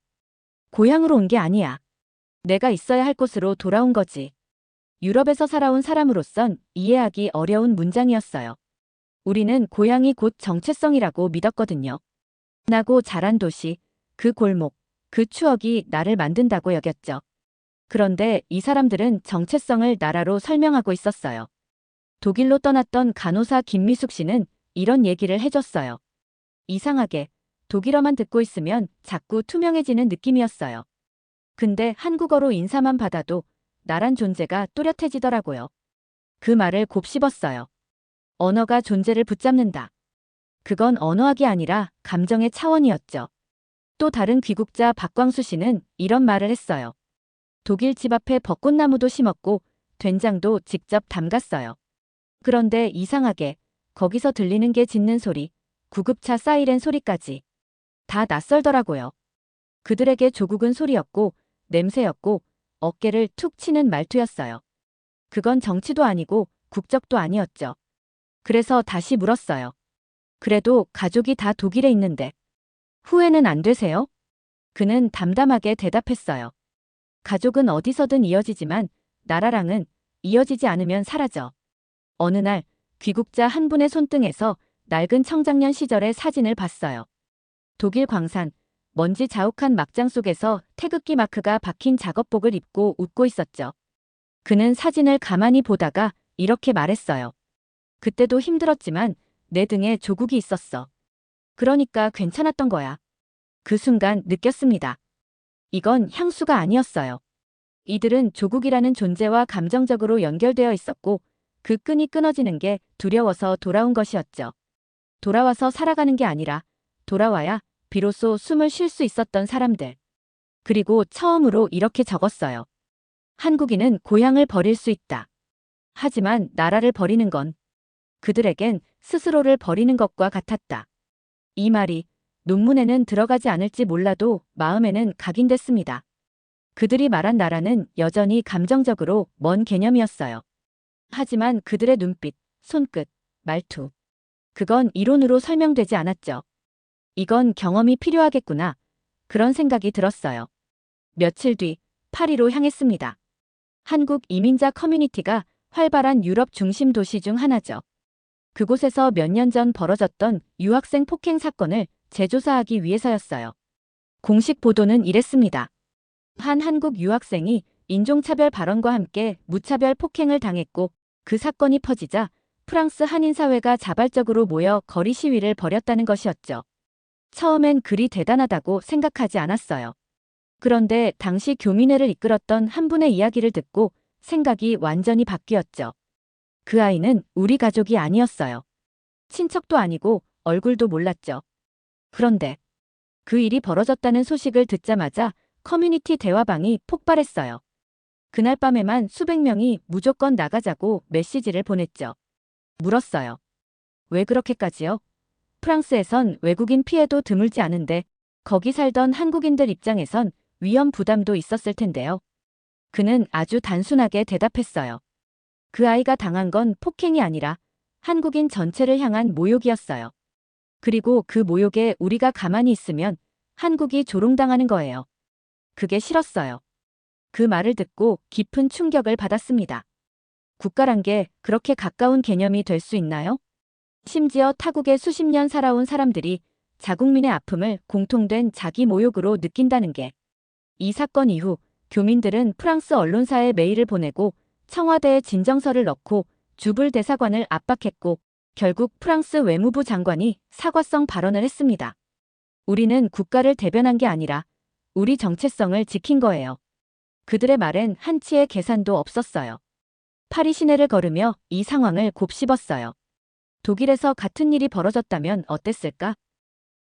Speaker 1: 고향으로 온 게 아니야. 내가 있어야 할 곳으로 돌아온 거지. 유럽에서 살아온 사람으로선 이해하기 어려운 문장이었어요. 우리는 고향이 곧 정체성이라고 믿었거든요. 나고 자란 도시, 그 골목, 그 추억이 나를 만든다고 여겼죠. 그런데 이 사람들은 정체성을 나라로 설명하고 있었어요. 독일로 떠났던 간호사 김미숙 씨는 이런 얘기를 해줬어요. 이상하게 독일어만 듣고 있으면 자꾸 투명해지는 느낌이었어요. 근데 한국어로 인사만 받아도 나란 존재가 또렷해지더라고요. 그 말을 곱씹었어요. 언어가 존재를 붙잡는다. 그건 언어학이 아니라 감정의 차원이었죠. 또 다른 귀국자 박광수 씨는 이런 말을 했어요. 독일 집 앞에 벚꽃나무도 심었고 된장도 직접 담갔어요. 그런데 이상하게 거기서 들리는 게 짖는 소리, 구급차 사이렌 소리까지 다 낯설더라고요. 그들에게 조국은 소리였고 냄새였고 어깨를 툭 치는 말투였어요. 그건 정치도 아니고 국적도 아니었죠. 그래서 다시 물었어요. 그래도 가족이 다 독일에 있는데 후회는 안 되세요? 그는 담담하게 대답했어요. 가족은 어디서든 이어지지만 나라랑은 이어지지 않으면 사라져. 어느 날 귀국자 한 분의 손등에서 낡은 청장년 시절의 사진을 봤어요. 독일 광산, 먼지 자욱한 막장 속에서 태극기 마크가 박힌 작업복을 입고 웃고 있었죠. 그는 사진을 가만히 보다가 이렇게 말했어요. 그때도 힘들었지만 내 등에 조국이 있었어. 그러니까 괜찮았던 거야. 그 순간 느꼈습니다. 이건 향수가 아니었어요. 이들은 조국이라는 존재와 감정적으로 연결되어 있었고 그 끈이 끊어지는 게 두려워서 돌아온 것이었죠. 돌아와서 살아가는 게 아니라 돌아와야 비로소 숨을 쉴 수 있었던 사람들. 그리고 처음으로 이렇게 적었어요. 한국인은 고향을 버릴 수 있다. 하지만 나라를 버리는 건 그들에겐 스스로를 버리는 것과 같았다. 이 말이 논문에는 들어가지 않을지 몰라도 마음에는 각인됐습니다. 그들이 말한 나라는 여전히 감정적으로 먼 개념이었어요. 하지만 그들의 눈빛, 손끝, 말투. 그건 이론으로 설명되지 않았죠. 이건 경험이 필요하겠구나. 그런 생각이 들었어요. 며칠 뒤 파리로 향했습니다. 한국 이민자 커뮤니티가 활발한 유럽 중심 도시 중 하나죠. 그곳에서 몇 년 전 벌어졌던 유학생 폭행 사건을 재조사하기 위해서였어요. 공식 보도는 이랬습니다. 한 한국 유학생이 인종차별 발언과 함께 무차별 폭행을 당했고 그 사건이 퍼지자 프랑스 한인사회가 자발적으로 모여 거리 시위를 벌였다는 것이었죠. 처음엔 그리 대단하다고 생각하지 않았어요. 그런데 당시 교민회를 이끌었던 한 분의 이야기를 듣고 생각이 완전히 바뀌었죠. 그 아이는 우리 가족이 아니었어요. 친척도 아니고 얼굴도 몰랐죠. 그런데 그 일이 벌어졌다는 소식을 듣자마자 커뮤니티 대화방이 폭발했어요. 그날 밤에만 수백 명이 무조건 나가자고 메시지를 보냈죠. 물었어요. 왜 그렇게까지요? 프랑스에선 외국인 피해도 드물지 않은데 거기 살던 한국인들 입장에선 위험 부담도 있었을 텐데요. 그는 아주 단순하게 대답했어요. 그 아이가 당한 건 폭행이 아니라 한국인 전체를 향한 모욕이었어요. 그리고 그 모욕에 우리가 가만히 있으면 한국이 조롱당하는 거예요. 그게 싫었어요. 그 말을 듣고 깊은 충격을 받았습니다. 국가란 게 그렇게 가까운 개념이 될 수 있나요? 심지어 타국에 수십 년 살아온 사람들이 자국민의 아픔을 공통된 자기 모욕으로 느낀다는 게. 이 사건 이후 교민들은 프랑스 언론사에 메일을 보내고 청와대에 진정서를 넣고 주불 대사관을 압박했고 결국 프랑스 외무부 장관이 사과성 발언을 했습니다. 우리는 국가를 대변한 게 아니라 우리 정체성을 지킨 거예요. 그들의 말엔 한치의 계산도 없었어요. 파리 시내를 걸으며 이 상황을 곱씹었어요. 독일에서 같은 일이 벌어졌다면 어땠을까?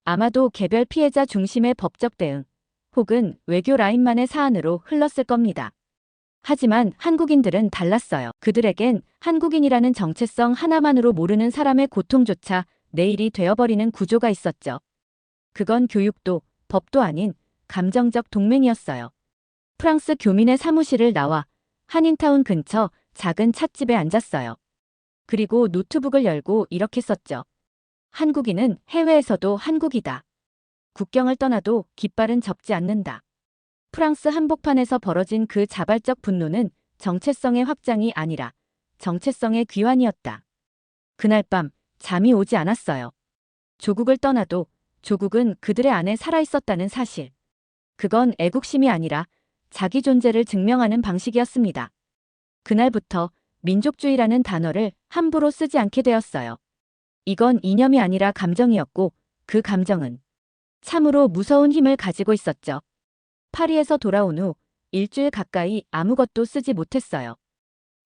Speaker 1: 아마도 개별 피해자 중심의 법적 대응 혹은 외교 라인만의 사안으로 흘렀을 겁니다. 하지만 한국인들은 달랐어요. 그들에겐 한국인이라는 정체성 하나만으로 모르는 사람의 고통조차 내일이 되어버리는 구조가 있었죠. 그건 교육도 법도 아닌 감정적 동맹이었어요. 프랑스 교민의 사무실을 나와 한인타운 근처 작은 찻집에 앉았어요. 그리고 노트북을 열고 이렇게 썼죠. 한국인은 해외에서도 한국이다. 국경을 떠나도 깃발은 접지 않는다. 프랑스 한복판에서 벌어진 그 자발적 분노는 정체성의 확장이 아니라 정체성의 귀환이었다. 그날 밤 잠이 오지 않았어요. 조국을 떠나도 조국은 그들의 안에 살아있었다는 사실. 그건 애국심이 아니라 자기 존재를 증명하는 방식이었습니다. 그날부터 민족주의라는 단어를 함부로 쓰지 않게 되었어요. 이건 이념이 아니라 감정이었고 그 감정은 참으로 무서운 힘을 가지고 있었죠. 파리에서 돌아온 후 일주일 가까이 아무것도 쓰지 못했어요.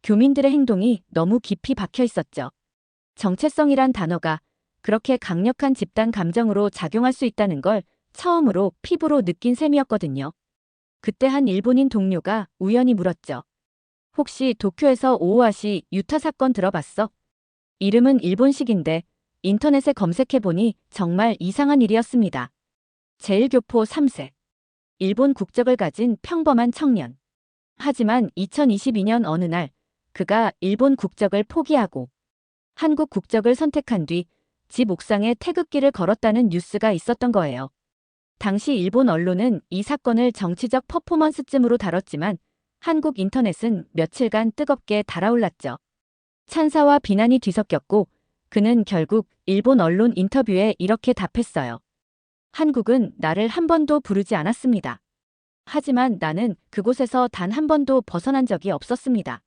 Speaker 1: 교민들의 행동이 너무 깊이 박혀 있었죠. 정체성이란 단어가 그렇게 강력한 집단 감정으로 작용할 수 있다는 걸 처음으로 피부로 느낀 셈이었거든요. 그때 한 일본인 동료가 우연히 물었죠. 혹시 도쿄에서 오오하시 유타 사건 들어봤어? 이름은 일본식인데 인터넷에 검색해보니 정말 이상한 일이었습니다. 제1교포 3세. 일본 국적을 가진 평범한 청년. 하지만 2022년 어느 날 그가 일본 국적을 포기하고 한국 국적을 선택한 뒤 집 옥상에 태극기를 걸었다는 뉴스가 있었던 거예요. 당시 일본 언론은 이 사건을 정치적 퍼포먼스쯤으로 다뤘지만 한국 인터넷은 며칠간 뜨겁게 달아올랐죠. 찬사와 비난이 뒤섞였고 그는 결국 일본 언론 인터뷰에 이렇게 답했어요. 한국은 나를 한 번도 부르지 않았습니다. 하지만 나는 그곳에서 단 한 번도 벗어난 적이 없었습니다.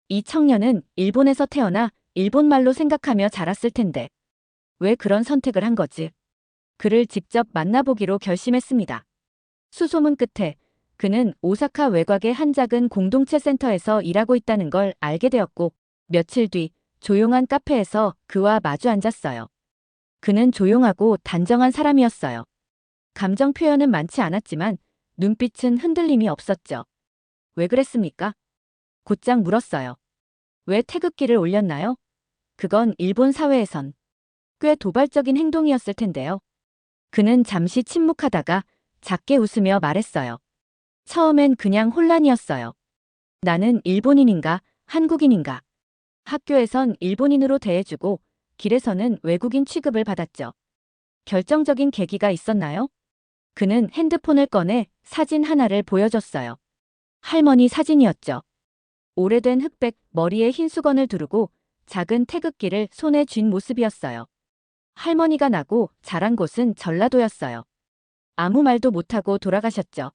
Speaker 1: 이 청년은 일본에서 태어나 일본말로 생각하며 자랐을 텐데 왜 그런 선택을 한 거지? 그를 직접 만나보기로 결심했습니다. 수소문 끝에 그는 오사카 외곽의 한 작은 공동체 센터에서 일하고 있다는 걸 알게 되었고 며칠 뒤 조용한 카페에서 그와 마주 앉았어요. 그는 조용하고 단정한 사람이었어요. 감정 표현은 많지 않았지만 눈빛은 흔들림이 없었죠. 왜 그랬습니까? 곧장 물었어요. 왜 태극기를 올렸나요? 그건 일본 사회에선 꽤 도발적인 행동이었을 텐데요. 그는 잠시 침묵하다가 작게 웃으며 말했어요. 처음엔 그냥 혼란이었어요. 나는 일본인인가, 한국인인가. 학교에선 일본인으로 대해주고 길에서는 외국인 취급을 받았죠. 결정적인 계기가 있었나요? 그는 핸드폰을 꺼내 사진 하나를 보여줬어요. 할머니 사진이었죠. 오래된 흑백 머리에 흰 수건을 두르고 작은 태극기를 손에 쥔 모습이었어요. 할머니가 나고 자란 곳은 전라도였어요. 아무 말도 못하고 돌아가셨죠.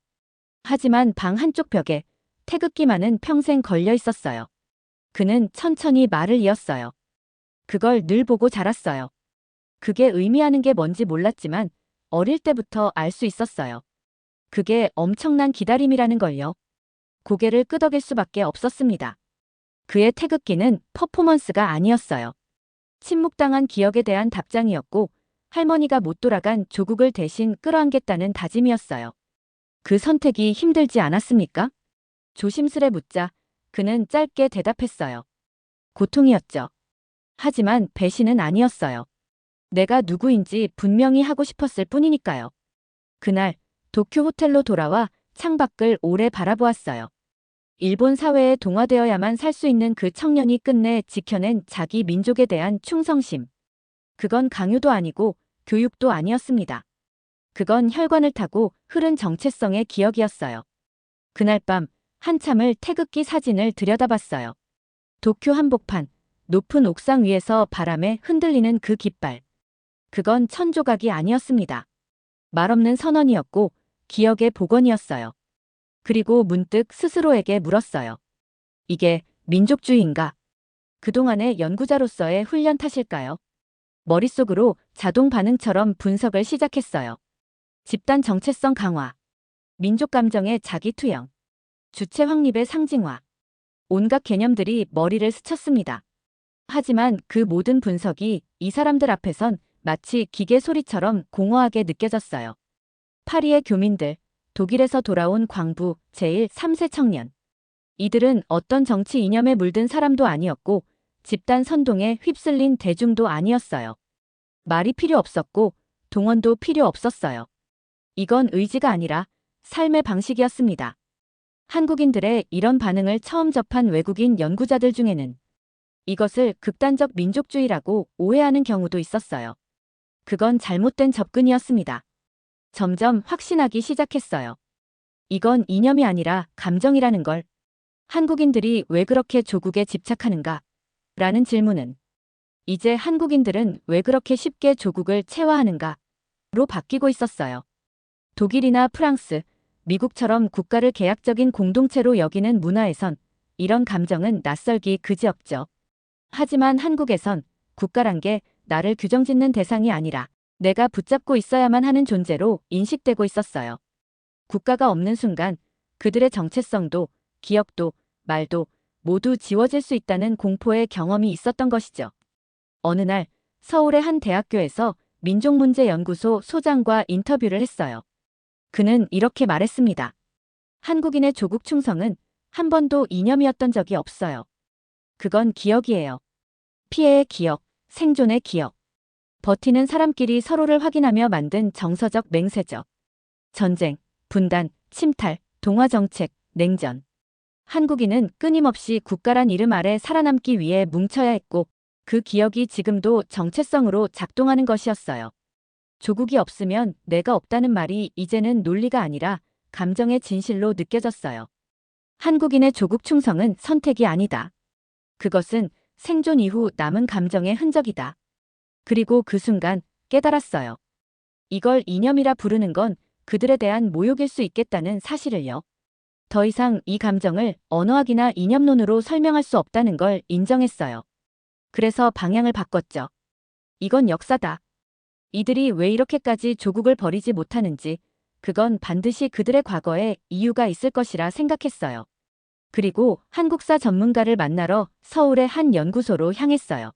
Speaker 1: 하지만 방 한쪽 벽에 태극기만은 평생 걸려 있었어요. 그는 천천히 말을 이었어요. 그걸 늘 보고 자랐어요. 그게 의미하는 게 뭔지 몰랐지만 어릴 때부터 알 수 있었어요. 그게 엄청난 기다림이라는 걸요. 고개를 끄덕일 수밖에 없었습니다. 그의 태극기는 퍼포먼스가 아니었어요. 침묵당한 기억에 대한 답장이었고 할머니가 못 돌아간 조국을 대신 끌어안겠다는 다짐이었어요. 그 선택이 힘들지 않았습니까? 조심스레 묻자 그는 짧게 대답했어요. 고통이었죠. 하지만 배신은 아니었어요. 내가 누구인지 분명히 하고 싶었을 뿐이니까요. 그날 도쿄 호텔로 돌아와 창밖을 오래 바라보았어요. 일본 사회에 동화되어야만 살 수 있는 그 청년이 끝내 지켜낸 자기 민족에 대한 충성심. 그건 강요도 아니고 교육도 아니었습니다. 그건 혈관을 타고 흐른 정체성의 기억이었어요. 그날 밤 한참을 태극기 사진을 들여다봤어요. 도쿄 한복판, 높은 옥상 위에서 바람에 흔들리는 그 깃발. 그건 천조각이 아니었습니다. 말없는 선언이었고 기억의 복원이었어요. 그리고 문득 스스로에게 물었어요. 이게 민족주의인가? 그동안의 연구자로서의 훈련 탓일까요? 머릿속으로 자동 반응처럼 분석을 시작했어요. 집단 정체성 강화, 민족 감정의 자기 투영, 주체 확립의 상징화. 온갖 개념들이 머리를 스쳤습니다. 하지만 그 모든 분석이 이 사람들 앞에선 마치 기계 소리처럼 공허하게 느껴졌어요. 파리의 교민들, 독일에서 돌아온 광부 제3세 청년. 이들은 어떤 정치 이념에 물든 사람도 아니었고 집단 선동에 휩쓸린 대중도 아니었어요. 말이 필요 없었고 동원도 필요 없었어요. 이건 의지가 아니라 삶의 방식이었습니다. 한국인들의 이런 반응을 처음 접한 외국인 연구자들 중에는 이것을 극단적 민족주의라고 오해하는 경우도 있었어요. 그건 잘못된 접근이었습니다. 점점 확신하기 시작했어요. 이건 이념이 아니라 감정이라는 걸. 한국인들이 왜 그렇게 조국에 집착하는가? 라는 질문은 이제 한국인들은 왜 그렇게 쉽게 조국을 체화하는가? 로 바뀌고 있었어요. 독일이나 프랑스, 미국처럼 국가를 계약적인 공동체로 여기는 문화에선 이런 감정은 낯설기 그지없죠. 하지만 한국에선 국가란 게 나를 규정짓는 대상이 아니라 내가 붙잡고 있어야만 하는 존재로 인식되고 있었어요. 국가가 없는 순간 그들의 정체성도 기억도 말도 모두 지워질 수 있다는 공포의 경험이 있었던 것이죠. 어느 날 서울의 한 대학교에서 민족문제연구소 소장과 인터뷰를 했어요. 그는 이렇게 말했습니다. 한국인의 조국 충성은 한 번도 이념이었던 적이 없어요. 그건 기억이에요. 피해의 기억, 생존의 기억. 버티는 사람끼리 서로를 확인하며 만든 정서적 맹세죠. 전쟁, 분단, 침탈, 동화정책, 냉전. 한국인은 끊임없이 국가란 이름 아래 살아남기 위해 뭉쳐야 했고 그 기억이 지금도 정체성으로 작동하는 것이었어요. 조국이 없으면 내가 없다는 말이 이제는 논리가 아니라 감정의 진실로 느껴졌어요. 한국인의 조국 충성은 선택이 아니다. 그것은 생존 이후 남은 감정의 흔적이다. 그리고 그 순간 깨달았어요. 이걸 이념이라 부르는 건 그들에 대한 모욕일 수 있겠다는 사실을요. 더 이상 이 감정을 언어학이나 이념론으로 설명할 수 없다는 걸 인정했어요. 그래서 방향을 바꿨죠. 이건 역사다. 이들이 왜 이렇게까지 조국을 버리지 못하는지, 그건 반드시 그들의 과거에 이유가 있을 것이라 생각했어요. 그리고 한국사 전문가를 만나러 서울의 한 연구소로 향했어요.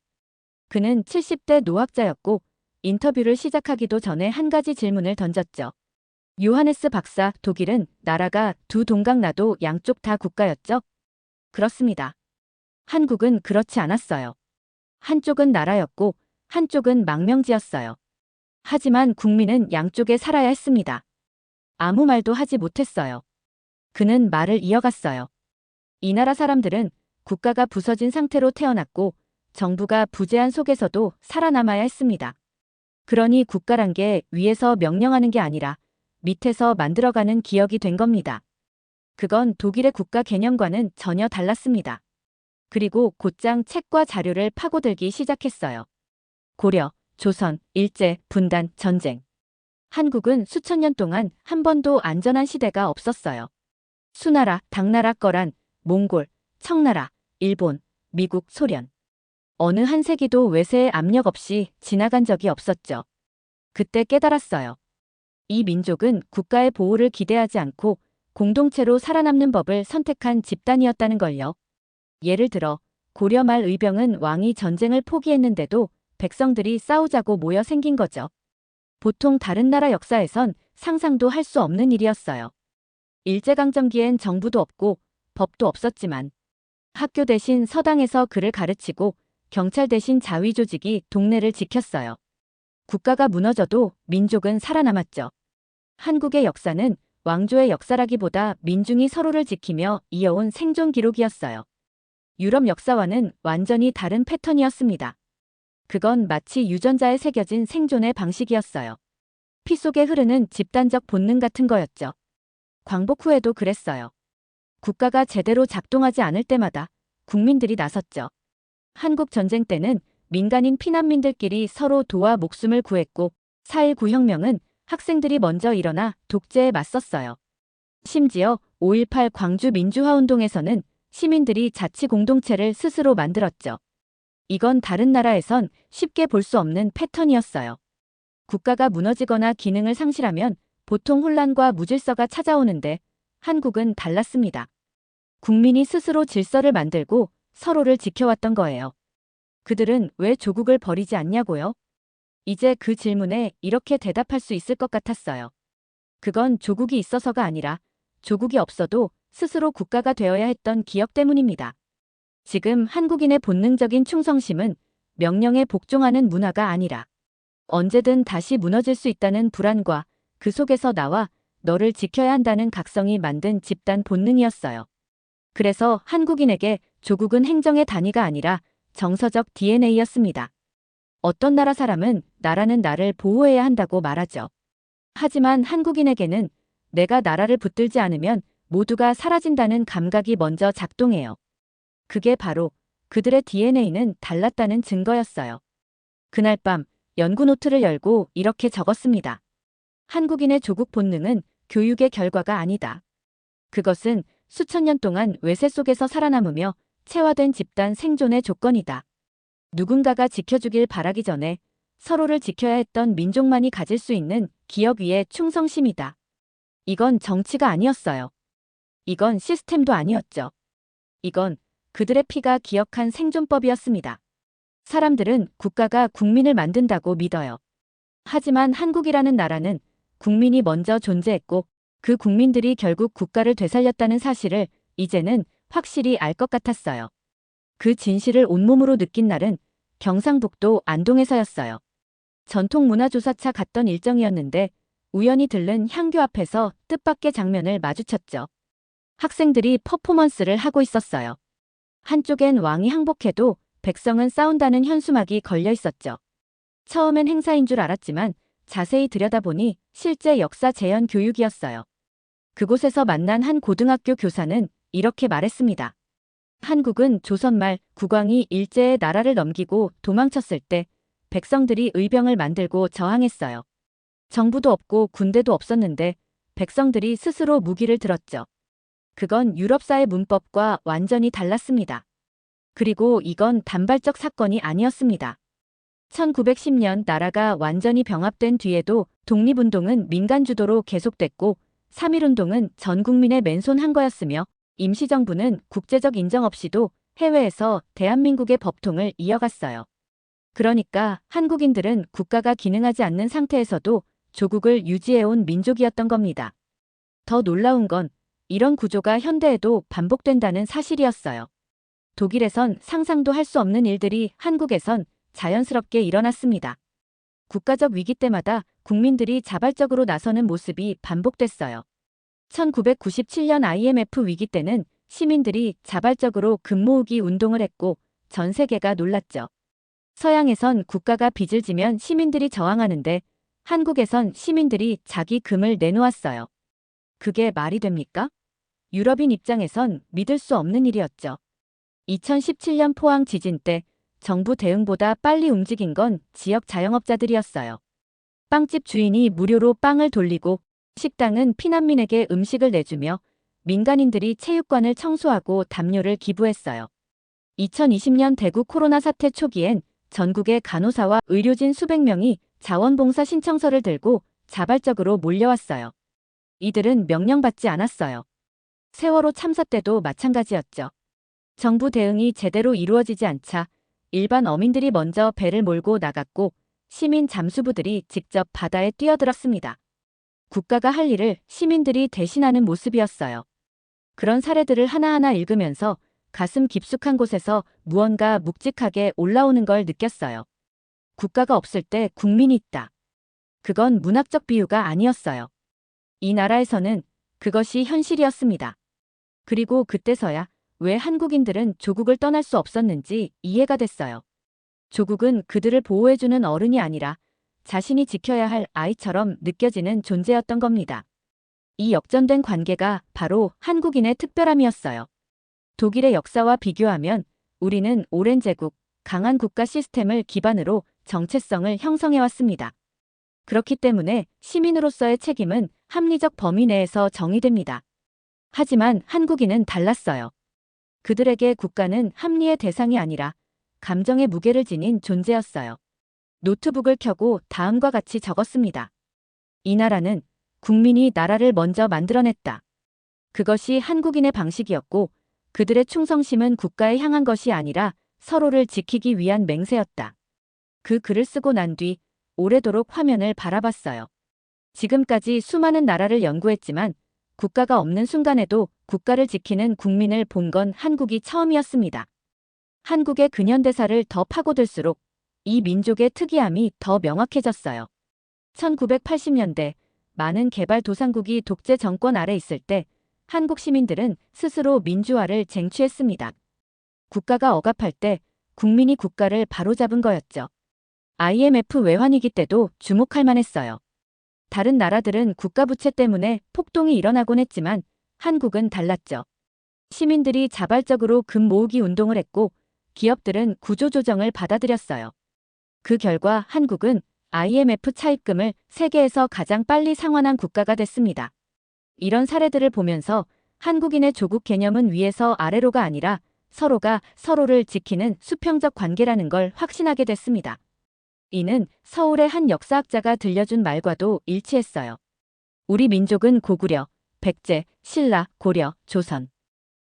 Speaker 1: 그는 70대 노학자였고 인터뷰를 시작하기도 전에 한 가지 질문을 던졌죠. 요하네스 박사, 독일은 나라가 두 동강나도 양쪽 다 국가였죠? 그렇습니다. 한국은 그렇지 않았어요. 한쪽은 나라였고 한쪽은 망명지였어요. 하지만 국민은 양쪽에 살아야 했습니다. 아무 말도 하지 못했어요. 그는 말을 이어갔어요. 이 나라 사람들은 국가가 부서진 상태로 태어났고 정부가 부재한 속에서도 살아남아야 했습니다. 그러니 국가란 게 위에서 명령하는 게 아니라 밑에서 만들어가는 기억이 된 겁니다. 그건 독일의 국가 개념과는 전혀 달랐습니다. 그리고 곧장 책과 자료를 파고들기 시작했어요. 고려, 조선, 일제, 분단, 전쟁. 한국은 수천 년 동안 한 번도 안전한 시대가 없었어요. 수나라, 당나라 거란, 몽골, 청나라, 일본, 미국, 소련. 어느 한 세기도 외세의 압력 없이 지나간 적이 없었죠. 그때 깨달았어요. 이 민족은 국가의 보호를 기대하지 않고 공동체로 살아남는 법을 선택한 집단이었다는 걸요. 예를 들어 고려 말 의병은 왕이 전쟁을 포기했는데도 백성들이 싸우자고 모여 생긴 거죠. 보통 다른 나라 역사에선 상상도 할 수 없는 일이었어요. 일제강점기엔 정부도 없고 법도 없었지만 학교 대신 서당에서 글을 가르치고 경찰 대신 자위 조직이 동네를 지켰어요. 국가가 무너져도 민족은 살아남았죠. 한국의 역사는 왕조의 역사라기보다 민중이 서로를 지키며 이어온 생존 기록이었어요. 유럽 역사와는 완전히 다른 패턴이었습니다. 그건 마치 유전자에 새겨진 생존의 방식이었어요. 피 속에 흐르는 집단적 본능 같은 거였죠. 광복 후에도 그랬어요. 국가가 제대로 작동하지 않을 때마다 국민들이 나섰죠. 한국 전쟁 때는 민간인 피난민들끼리 서로 도와 목숨을 구했고 4.19 혁명은 학생들이 먼저 일어나 독재에 맞섰어요. 심지어 5.18 광주 민주화운동에서는 시민들이 자치 공동체를 스스로 만들었죠. 이건 다른 나라에선 쉽게 볼 수 없는 패턴이었어요. 국가가 무너지거나 기능을 상실하면 보통 혼란과 무질서가 찾아오는데 한국은 달랐습니다. 국민이 스스로 질서를 만들고 서로를 지켜왔던 거예요. 그들은 왜 조국을 버리지 않냐고요? 이제 그 질문에 이렇게 대답할 수 있을 것 같았어요. 그건 조국이 있어서가 아니라 조국이 없어도 스스로 국가가 되어야 했던 기억 때문입니다. 지금 한국인의 본능적인 충성심은 명령에 복종하는 문화가 아니라 언제든 다시 무너질 수 있다는 불안과 그 속에서 나와 너를 지켜야 한다는 각성이 만든 집단 본능이었어요. 그래서 한국인에게 조국은 행정의 단위가 아니라 정서적 DNA였습니다. 어떤 나라 사람은 나라는 나를 보호해야 한다고 말하죠. 하지만 한국인에게는 내가 나라를 붙들지 않으면 모두가 사라진다는 감각이 먼저 작동해요. 그게 바로 그들의 DNA는 달랐다는 증거였어요. 그날 밤 연구 노트를 열고 이렇게 적었습니다. 한국인의 조국 본능은 교육의 결과가 아니다. 그것은 수천 년 동안 외세 속에서 살아남으며 체화된 집단 생존의 조건이다. 누군가가 지켜주길 바라기 전에 서로를 지켜야 했던 민족만이 가질 수 있는 기억 위의 충성심이다. 이건 정치가 아니었어요. 이건 시스템도 아니었죠. 이건 그들의 피가 기억한 생존법이었습니다. 사람들은 국가가 국민을 만든다고 믿어요. 하지만 한국이라는 나라는 국민이 먼저 존재했고 그 국민들이 결국 국가를 되살렸다는 사실을 이제는 확실히 알 것 같았어요. 그 진실을 온몸으로 느낀 날은 경상북도 안동에서였어요. 전통문화조사차 갔던 일정이었는데 우연히 들른 향교 앞에서 뜻밖의 장면을 마주쳤죠. 학생들이 퍼포먼스를 하고 있었어요. 한쪽엔 왕이 항복해도 백성은 싸운다는 현수막이 걸려 있었죠. 처음엔 행사인 줄 알았지만 자세히 들여다보니 실제 역사 재현 교육이었어요. 그곳에서 만난 한 고등학교 교사는 이렇게 말했습니다. 한국은 조선말 국왕이 일제의 나라를 넘기고 도망쳤을 때 백성들이 의병을 만들고 저항했어요. 정부도 없고 군대도 없었는데 백성들이 스스로 무기를 들었죠. 그건 유럽사의 문법과 완전히 달랐습니다. 그리고 이건 단발적 사건이 아니었습니다. 1910년 나라가 완전히 병합된 뒤에도 독립운동은 민간주도로 계속됐고 3.1운동은 전 국민의 맨손한 거였으며 임시정부는 국제적 인정 없이도 해외에서 대한민국의 법통을 이어갔어요. 그러니까 한국인들은 국가가 기능하지 않는 상태에서도 조국을 유지해온 민족이었던 겁니다. 더 놀라운 건 이런 구조가 현대에도 반복된다는 사실이었어요. 독일에선 상상도 할 수 없는 일들이 한국에선 자연스럽게 일어났습니다. 국가적 위기 때마다 국민들이 자발적으로 나서는 모습이 반복됐어요. 1997년 IMF 위기 때는 시민들이 자발적으로 금 모으기 운동을 했고 전 세계가 놀랐죠. 서양에선 국가가 빚을 지면 시민들이 저항하는데 한국에선 시민들이 자기 금을 내놓았어요. 그게 말이 됩니까? 유럽인 입장에선 믿을 수 없는 일이었죠. 2017년 포항 지진 때 정부 대응보다 빨리 움직인 건 지역 자영업자들이었어요. 빵집 주인이 무료로 빵을 돌리고 식당은 피난민에게 음식을 내주며 민간인들이 체육관을 청소하고 담요를 기부했어요. 2020년 대구 코로나 사태 초기엔 전국의 간호사와 의료진 수백 명이 자원봉사 신청서를 들고 자발적으로 몰려왔어요. 이들은 명령받지 않았어요. 세월호 참사 때도 마찬가지였죠. 정부 대응이 제대로 이루어지지 않자 일반 어민들이 먼저 배를 몰고 나갔고 시민 잠수부들이 직접 바다에 뛰어들었습니다. 국가가 할 일을 시민들이 대신하는 모습이었어요. 그런 사례들을 하나하나 읽으면서 가슴 깊숙한 곳에서 무언가 묵직하게 올라오는 걸 느꼈어요. 국가가 없을 때 국민이 있다. 그건 문학적 비유가 아니었어요. 이 나라에서는 그것이 현실이었습니다. 그리고 그때서야 왜 한국인들은 조국을 떠날 수 없었는지 이해가 됐어요. 조국은 그들을 보호해주는 어른이 아니라 자신이 지켜야 할 아이처럼 느껴지는 존재였던 겁니다. 이 역전된 관계가 바로 한국인의 특별함이었어요. 독일의 역사와 비교하면 우리는 오랜 제국, 강한 국가 시스템을 기반으로 정체성을 형성해왔습니다. 그렇기 때문에 시민으로서의 책임은 합리적 범위 내에서 정의됩니다. 하지만 한국인은 달랐어요. 그들에게 국가는 합리의 대상이 아니라 감정의 무게를 지닌 존재였어요. 노트북을 켜고 다음과 같이 적었습니다. 이 나라는 국민이 나라를 먼저 만들어냈다. 그것이 한국인의 방식이었고 그들의 충성심은 국가에 향한 것이 아니라 서로를 지키기 위한 맹세였다. 그 글을 쓰고 난 뒤 오래도록 화면을 바라봤어요. 지금까지 수많은 나라를 연구했지만 국가가 없는 순간에도 국가를 지키는 국민을 본 건 한국이 처음이었습니다. 한국의 근현대사를 더 파고들수록 이 민족의 특이함이 더 명확해졌어요. 1980년대 많은 개발도상국이 독재 정권 아래 있을 때 한국 시민들은 스스로 민주화를 쟁취했습니다. 국가가 억압할 때 국민이 국가를 바로잡은 거였죠. IMF 외환위기 때도 주목할 만했어요. 다른 나라들은 국가 부채 때문에 폭동이 일어나곤 했지만 한국은 달랐죠. 시민들이 자발적으로 금 모으기 운동을 했고 기업들은 구조조정을 받아들였어요. 그 결과 한국은 IMF 차입금을 세계에서 가장 빨리 상환한 국가가 됐습니다. 이런 사례들을 보면서 한국인의 조국 개념은 위에서 아래로가 아니라 서로가 서로를 지키는 수평적 관계라는 걸 확신하게 됐습니다. 이는 서울의 한 역사학자가 들려준 말과도 일치했어요. 우리 민족은 고구려, 백제, 신라, 고려, 조선.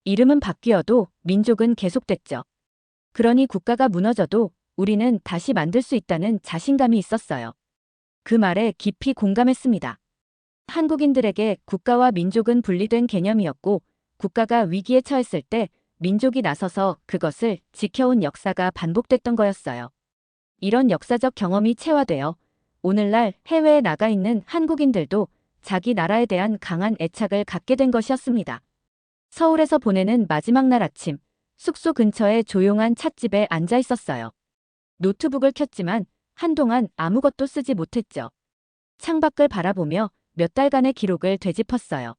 Speaker 1: 이름은 바뀌어도 민족은 계속됐죠. 그러니 국가가 무너져도 우리는 다시 만들 수 있다는 자신감이 있었어요. 그 말에 깊이 공감했습니다. 한국인들에게 국가와 민족은 분리된 개념이었고, 국가가 위기에 처했을 때 민족이 나서서 그것을 지켜온 역사가 반복됐던 거였어요. 이런 역사적 경험이 체화되어 오늘날 해외에 나가 있는 한국인들도 자기 나라에 대한 강한 애착을 갖게 된 것이었습니다. 서울에서 보내는 마지막 날 아침, 숙소 근처의 조용한 찻집에 앉아 있었어요. 노트북을 켰지만 한동안 아무것도 쓰지 못했죠. 창밖을 바라보며 몇 달간의 기록을 되짚었어요.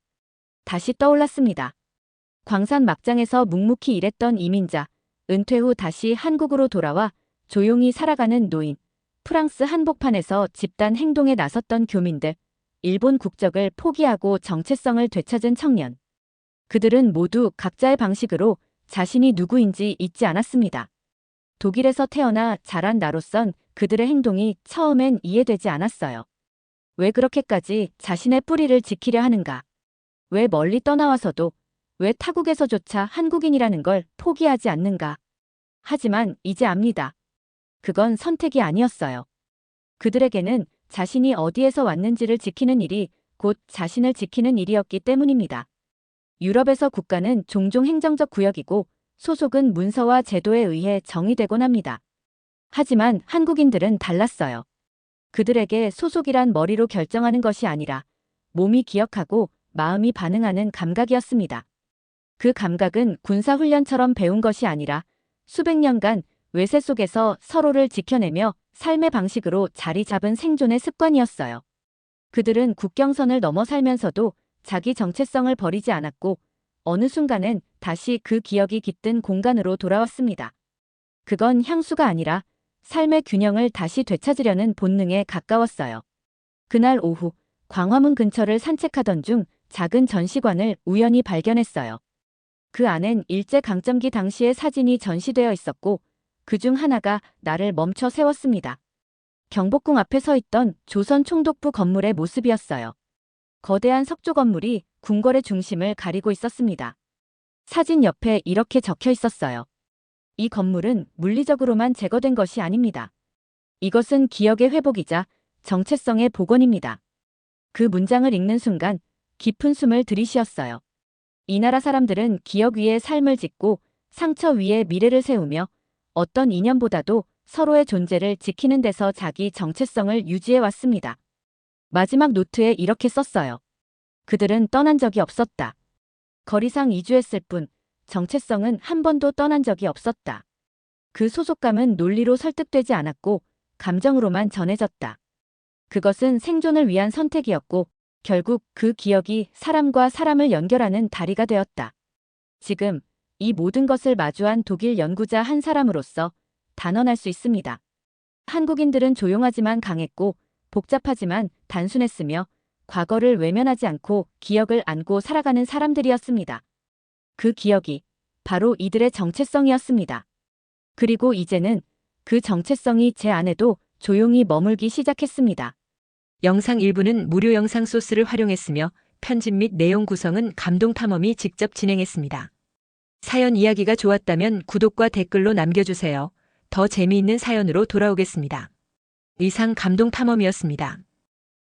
Speaker 1: 다시 떠올랐습니다. 광산 막장에서 묵묵히 일했던 이민자, 은퇴 후 다시 한국으로 돌아와 조용히 살아가는 노인, 프랑스 한복판에서 집단 행동에 나섰던 교민들, 일본 국적을 포기하고 정체성을 되찾은 청년. 그들은 모두 각자의 방식으로 자신이 누구인지 잊지 않았습니다. 독일에서 태어나 자란 나로선 그들의 행동이 처음엔 이해되지 않았어요. 왜 그렇게까지 자신의 뿌리를 지키려 하는가? 왜 멀리 떠나와서도, 왜 타국에서조차 한국인이라는 걸 포기하지 않는가? 하지만 이제 압니다. 그건 선택이 아니었어요. 그들에게는 자신이 어디에서 왔는지를 지키는 일이 곧 자신을 지키는 일이었기 때문입니다. 유럽에서 국가는 종종 행정적 구역이고 소속은 문서와 제도에 의해 정의되곤 합니다. 하지만 한국인들은 달랐어요. 그들에게 소속이란 머리로 결정하는 것이 아니라 몸이 기억하고 마음이 반응하는 감각이었습니다. 그 감각은 군사훈련처럼 배운 것이 아니라 수백 년간 외세 속에서 서로를 지켜내며 삶의 방식으로 자리 잡은 생존의 습관이었어요. 그들은 국경선을 넘어 살면서도 자기 정체성을 버리지 않았고 어느 순간엔 다시 그 기억이 깃든 공간으로 돌아왔습니다. 그건 향수가 아니라 삶의 균형을 다시 되찾으려는 본능에 가까웠어요. 그날 오후 광화문 근처를 산책하던 중 작은 전시관을 우연히 발견했어요. 그 안엔 일제강점기 당시의 사진이 전시되어 있었고 그중 하나가 나를 멈춰 세웠습니다. 경복궁 앞에 서 있던 조선 총독부 건물의 모습이었어요. 거대한 석조 건물이 궁궐의 중심을 가리고 있었습니다. 사진 옆에 이렇게 적혀 있었어요. 이 건물은 물리적으로만 제거된 것이 아닙니다. 이것은 기억의 회복이자 정체성의 복원입니다. 그 문장을 읽는 순간 깊은 숨을 들이쉬었어요. 이 나라 사람들은 기억 위에 삶을 짓고 상처 위에 미래를 세우며 어떤 이념보다도 서로의 존재를 지키는 데서 자기 정체성을 유지해 왔습니다. 마지막 노트에 이렇게 썼어요. 그들은 떠난 적이 없었다. 거리상 이주했을 뿐 정체성은 한 번도 떠난 적이 없었다. 그 소속감은 논리로 설득되지 않았고 감정으로만 전해졌다. 그것은 생존을 위한 선택이었고 결국 그 기억이 사람과 사람을 연결하는 다리가 되었다. 지금 이 모든 것을 마주한 독일 연구자 한 사람으로서 단언할 수 있습니다. 한국인들은 조용하지만 강했고 복잡하지만 단순했으며 과거를 외면하지 않고 기억을 안고 살아가는 사람들이었습니다. 그 기억이 바로 이들의 정체성이었습니다. 그리고 이제는 그 정체성이 제 안에도 조용히 머물기 시작했습니다.
Speaker 2: 영상 일부는 무료 영상 소스를 활용했으며 편집 및 내용 구성은 감동탐험이 직접 진행했습니다. 사연 이야기가 좋았다면 구독과 댓글로 남겨주세요. 더 재미있는 사연으로 돌아오겠습니다. 이상 감동탐험이었습니다.